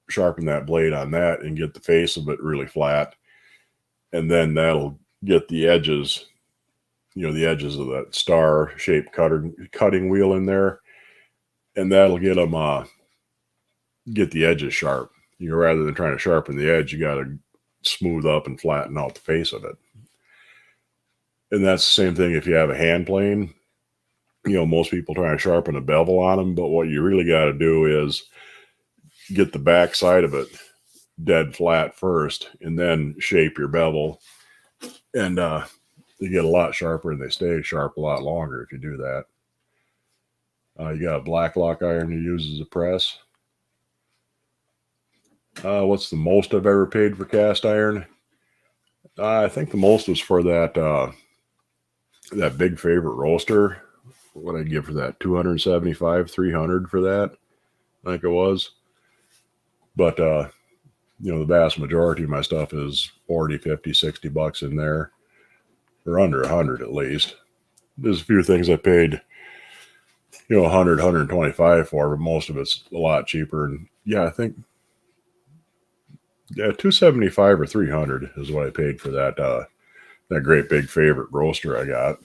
sharpen that blade on that and get the face of it really flat, and then that'll get the edges, the edges of that star shaped cutting wheel in there, and that'll get them get the edges sharp. Rather than trying to sharpen the edge, you got to smooth up and flatten out the face of it. And that's the same thing if you have a hand plane. Most people try and sharpen a bevel on them, but what you really got to do is get the back side of it dead flat first, and then shape your bevel, and they get a lot sharper, and they stay sharp a lot longer if you do that. You got a black lock iron you use as a press. What's the most I've ever paid for cast iron? I think the most was for that big favorite roaster. What did I give for that? $275, $300 for that, I think it was. But the vast majority of my stuff is 40, 50, 60 bucks in there, or under 100 at least. There's a few things I paid 100, 125 for, but most of it's a lot cheaper. And yeah, I think $275 or $300 is what I paid for that great big favorite roaster I got.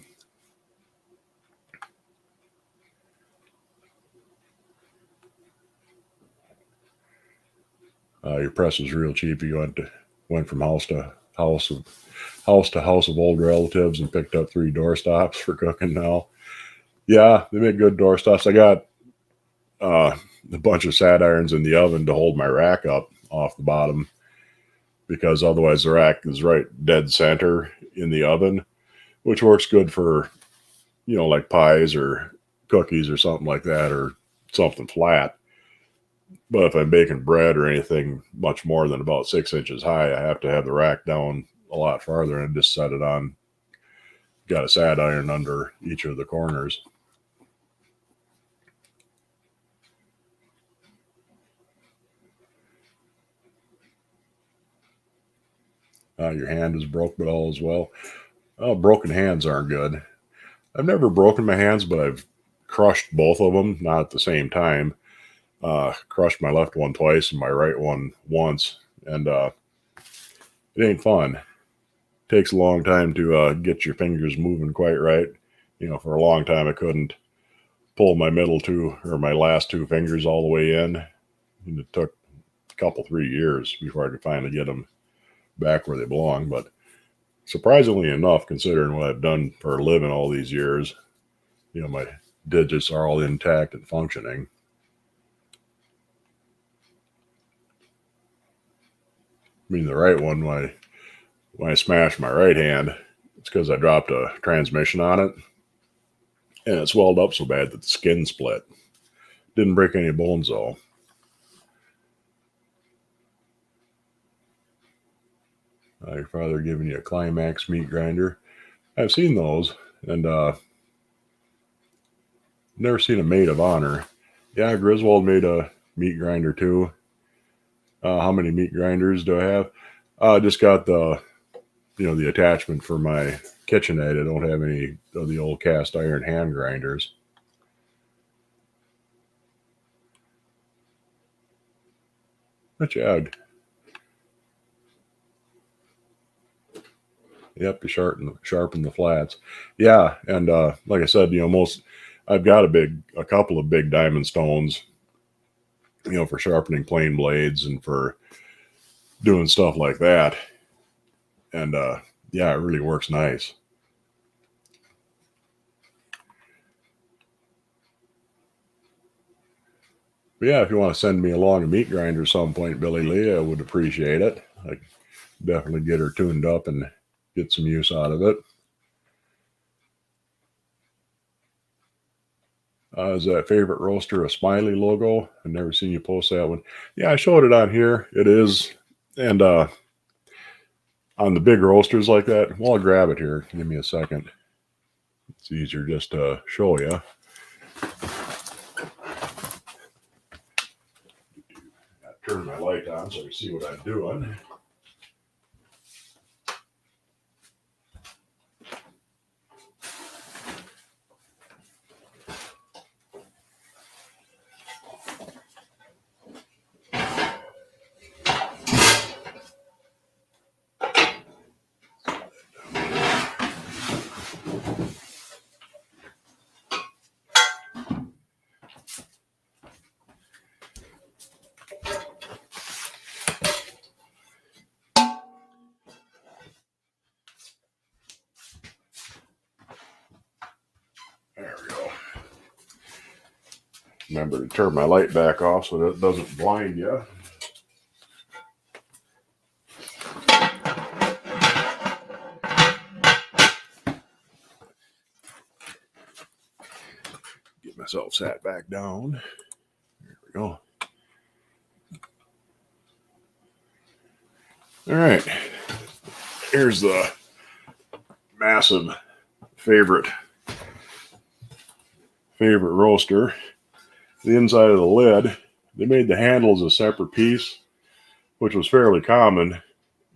Your press is real cheap. You went from house to house of old relatives and picked up 3 doorstops for cooking now. Yeah, they make good doorstops. I got a bunch of sat irons in the oven to hold my rack up off the bottom, because otherwise the rack is right dead center in the oven, which works good for, like pies or cookies or something like that, or something flat. But if I'm baking bread or anything much more than about 6 inches high, I have to have the rack down a lot farther and just set it on. Got a sad iron under each of the corners. Your hand is broke, but all is well. Broken hands aren't good. I've never broken my hands, but I've crushed both of them, not at the same time. Crushed my left one twice and my right one once, and it ain't fun. Takes a long time to get your fingers moving quite right. You know, for a long time I couldn't pull my middle two or my last two fingers all the way in, and it took a couple 3 years before I could finally get them back where they belong. But surprisingly enough, considering what I've done for a living all these years, you know, my digits are all intact and functioning. I mean, the right one, when I smashed my right hand, it's because I dropped a transmission on it, and it swelled up so bad that the skin split. Didn't break any bones though. Your father giving you a Climax meat grinder. I've seen those, and never seen a maid of honor. Yeah, Griswold made a meat grinder too. How many meat grinders do I have? Just got the attachment for my KitchenAid. I don't have any of the old cast iron hand grinders. But yeah, yep, you sharpen the flats. Yeah, and like I said, I've got a couple of big diamond stones, for sharpening plane blades and for doing stuff like that. And yeah, it really works nice. But yeah, if you want to send me along a meat grinder at some point, Billy Lee, I would appreciate it. I definitely get her tuned up and get some use out of it. Is that favorite roaster a smiley logo? I've never seen you post that one. Yeah, I showed it on here. It is. And on the big roasters like that, well, I'll grab it here. Give me a second. It's easier just to show you. Turn my light on so you see what I'm doing. There we go. Remember to turn my light back off so that it doesn't blind you. Get myself sat back down. There we go. All right. Here's the massive favorite roaster. The inside of the lid, they made the handles a separate piece, which was fairly common.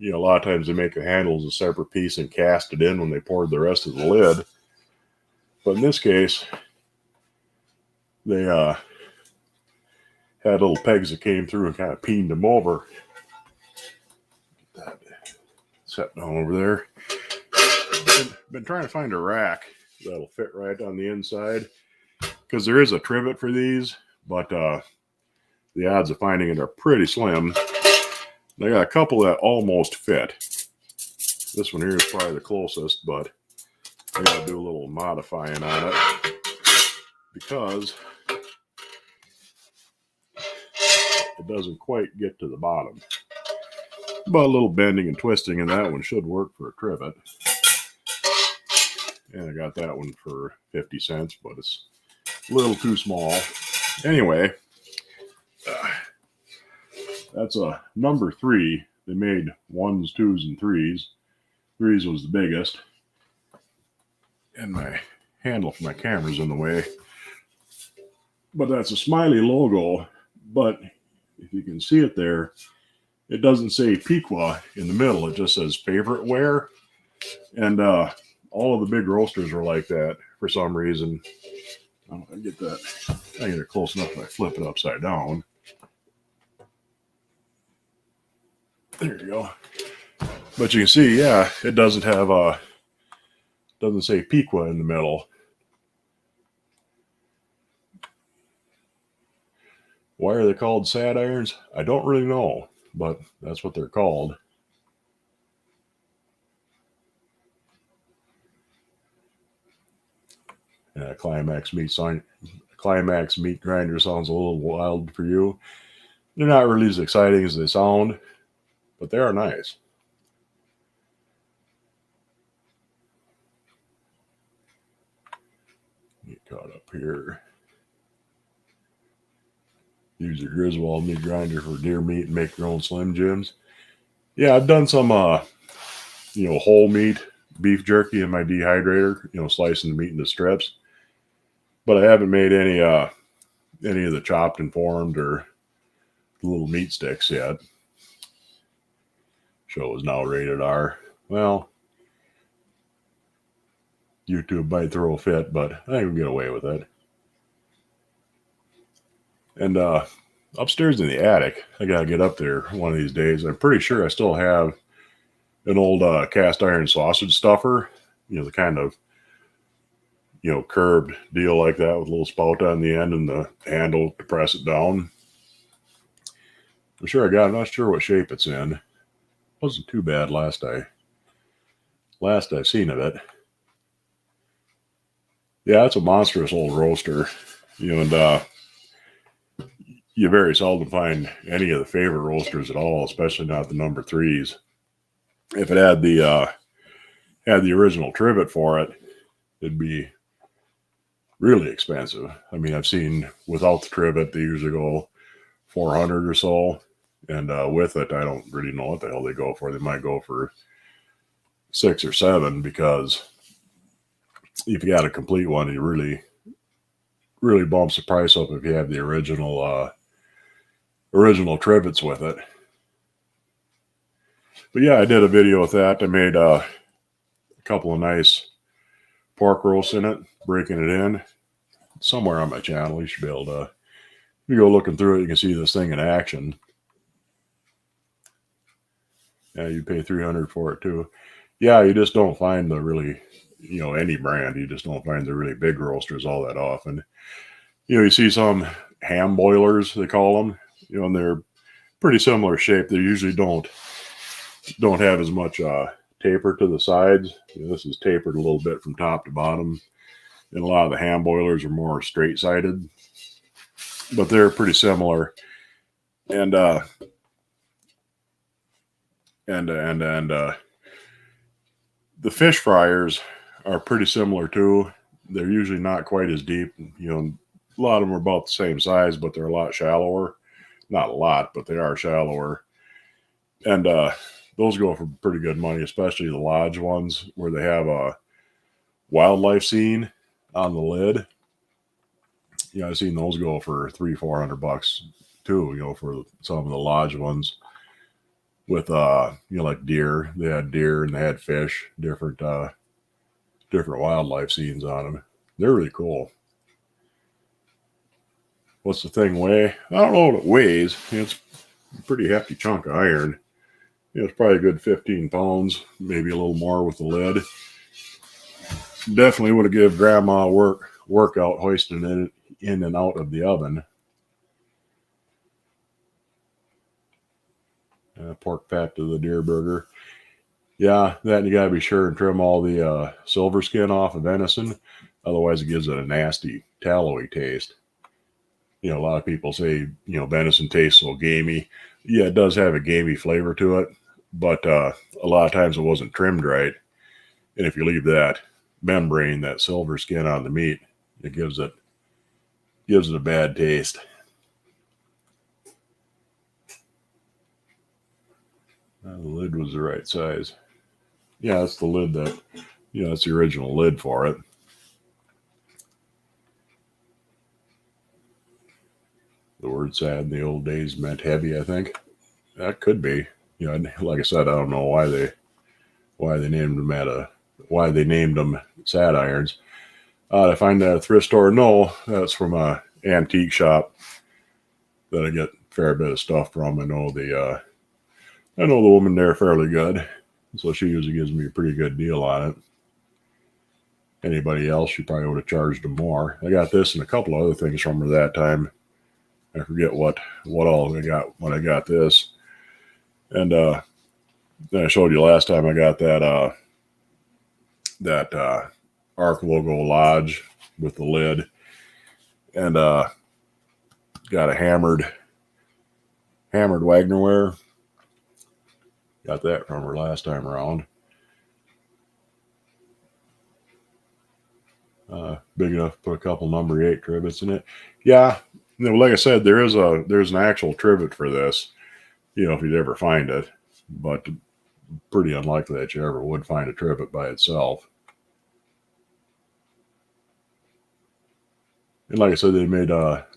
A lot of times they make the handles a separate piece and cast it in when they poured the rest of the lid. But in this case, they had little pegs that came through and kind of peened them over. Get that set down over there. Been trying to find a rack that'll fit right on the inside, because there is a trivet for these, but the odds of finding it are pretty slim. They got a couple that almost fit. This one here is probably the closest, but I got to do a little modifying on it because it doesn't quite get to the bottom. But a little bending and twisting, and that one should work for a trivet. And I got that one for 50 cents, but it's a little too small. Anyway, That's a number 3. They made 1s, 2s, and 3s. 3s was the biggest. And my handle for my camera's in the way. But that's a smiley logo. But if you can see it there, it doesn't say Pequa in the middle. It just says favorite ware. And all of the big roasters are like that for some reason. I get that. I get it close enough if I flip it upside down. There you go. But you can see, yeah, it doesn't have doesn't say Pequa in the middle. Why are they called sad irons? I don't really know, but that's what they're called. Yeah, Climax meat grinder sounds a little wild for you. They're not really as exciting as they sound, but they are nice. Get caught up here. Use your Griswold meat grinder for deer meat and make your own Slim Jims. Yeah, I've done some, whole meat beef jerky in my dehydrator, slicing the meat into strips. But I haven't made any of the chopped and formed or the little meat sticks yet. Show is now rated R. Well, YouTube might throw a fit, but I think we'll get away with it. And upstairs in the attic, I gotta get up there one of these days. I'm pretty sure I still have an old cast iron sausage stuffer, the kind of curved deal like that with a little spout on the end and the handle to press it down. I'm sure I got it. I'm not sure what shape it's in. Wasn't too bad last I've seen of it. Yeah, it's a monstrous old roaster, and you very seldom find any of the favorite roasters at all, especially not the number 3s. If it had the original trivet for it, it'd be really expensive. I mean, I've seen without the trivet, they usually go $400 or so, and with it, I don't really know what the hell they go for. They might go for $6 or $7 because if you got a complete one, it really bumps the price up if you have the original trivets with it. But yeah, I did a video with that. I made a couple of nice pork roasts in it, breaking it in. Somewhere on my channel, you should be able to, if you go looking through it, you can see this thing in action. Yeah, you pay $300 for it too. Yeah, you just don't find the really, any brand, you just don't find the really big roasters all that often. You see some ham boilers, they call them, and they're pretty similar shape. They usually don't have as much taper to the sides. This is tapered a little bit from top to bottom. And a lot of the ham boilers are more straight-sided, but they're pretty similar. And the fish fryers are pretty similar too. They're usually not quite as deep. A lot of them are about the same size, but they're a lot shallower. Not a lot, but they are shallower. And those go for pretty good money, especially the Lodge ones where they have a wildlife scene on the lid. I've seen those go for $300-400 too, for some of the Lodge ones with like deer. They had deer and they had fish, different wildlife scenes on them. They're really cool. What's the thing weigh? I don't know what it weighs. It's a pretty hefty chunk of iron. It's probably a good 15 pounds, maybe a little more with the lid. Definitely would have given Grandma workout hoisting it in and out of the oven. Pork fat to the deer burger. Yeah, that you got to be sure and trim all the silver skin off of venison. Otherwise, it gives it a nasty, tallowy taste. A lot of people say, venison tastes so gamey. Yeah, it does have a gamey flavor to it, but a lot of times it wasn't trimmed right. And if you leave that membrane, that silver skin on the meat, it gives it a bad taste. The lid was the right size. Yeah, that's the lid that, that's the original lid for it. The word sad in the old days meant heavy, I think. That could be. Like I said, I don't know why they named them sad irons. I find that at a thrift store. No, that's from a antique shop that I get a fair bit of stuff from. I know the woman there fairly good, so she usually gives me a pretty good deal on it. Anybody else, she probably would have charged them more. I got this and a couple of other things from her that time. I forget what all I got when I got this. And then I showed you last time I got that Arc Logo Lodge with the lid, and got a hammered Wagnerware. Got that from her last time around. Big enough to put a couple number 8 trivets in it. Yeah, like I said, there's an actual trivet for this. If you'd ever find it, but pretty unlikely that you ever would find a trivet by itself. And like I said, they made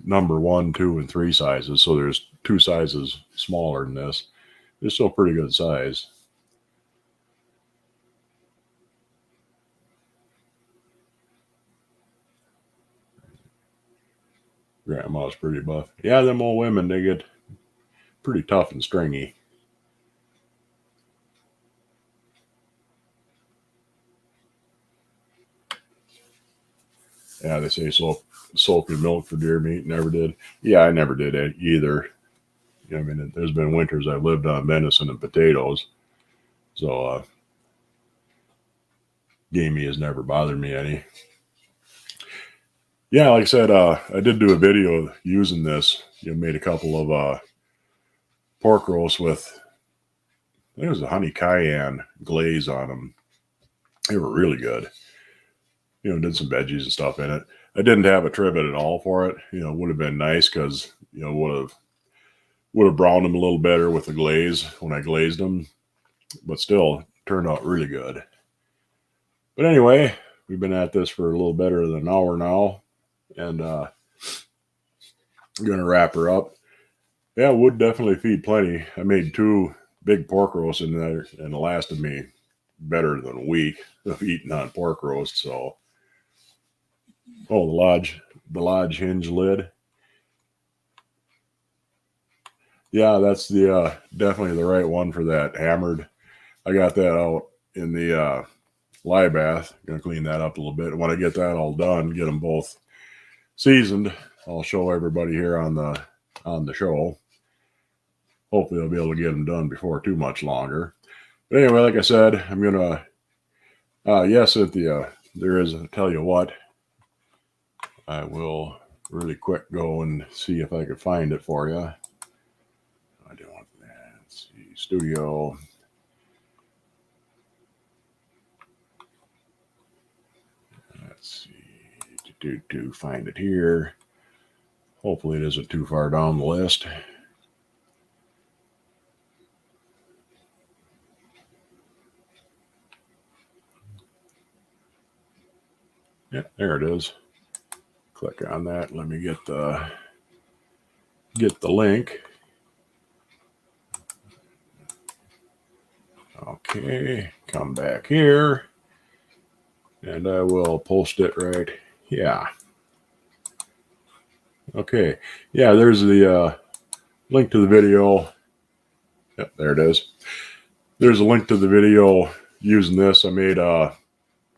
number 1, 2, and 3 sizes, so there's 2 sizes smaller than this. It's still pretty good size. Grandma's pretty buff. Yeah, them old women, they get pretty tough and stringy. Yeah, they say soak in milk for deer meat. Never did. Yeah, I never did it either. I mean, there's been winters I've lived on venison and potatoes, so gamey has never bothered me any. Yeah, like I said, I did do a video using this. Made a couple of pork roasts with, I think it was a honey cayenne glaze on them. They were really good. Did some veggies and stuff in it. I didn't have a trivet at all for it. Would have been nice because, would have browned them a little better with the glaze when I glazed them. But still, turned out really good. But anyway, we've been at this for a little better than an hour now. And I'm going to wrap her up. Yeah, would definitely feed plenty. I made 2 big pork roasts in there, and it lasted me better than a week of eating on pork roast. So, the lodge hinge lid. Yeah, that's the definitely the right one for that hammered. I got that out in the lye bath. Gonna clean that up a little bit. When I get that all done, get them both seasoned, I'll show everybody here on the show. Hopefully I'll be able to get them done before too much longer. But anyway, like I said, I'm gonna Cynthia, there is, I'll tell you what, I will really quick go and see if I can find it for you. I don't want that. Let's see, studio. Let's see, to find it here. Hopefully it isn't too far down the list. Yeah, there it is. Click on that. Let me get the link. Okay, come back here, and I will post it right. Yeah. Okay. Yeah, there's the link to the video. Yep, there it is. There's a link to the video using this. I made it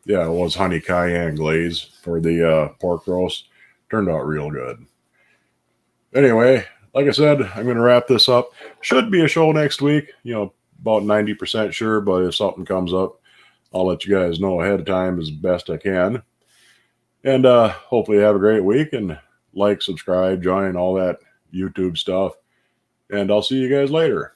was honey cayenne glaze for the pork roast. Turned out real good. Anyway, like I said, I'm going to wrap this up. Should be a show next week, about 90% sure, but if something comes up, I'll let you guys know ahead of time as best I can. And hopefully have a great week, and like, subscribe, join, all that YouTube stuff. And I'll see you guys later.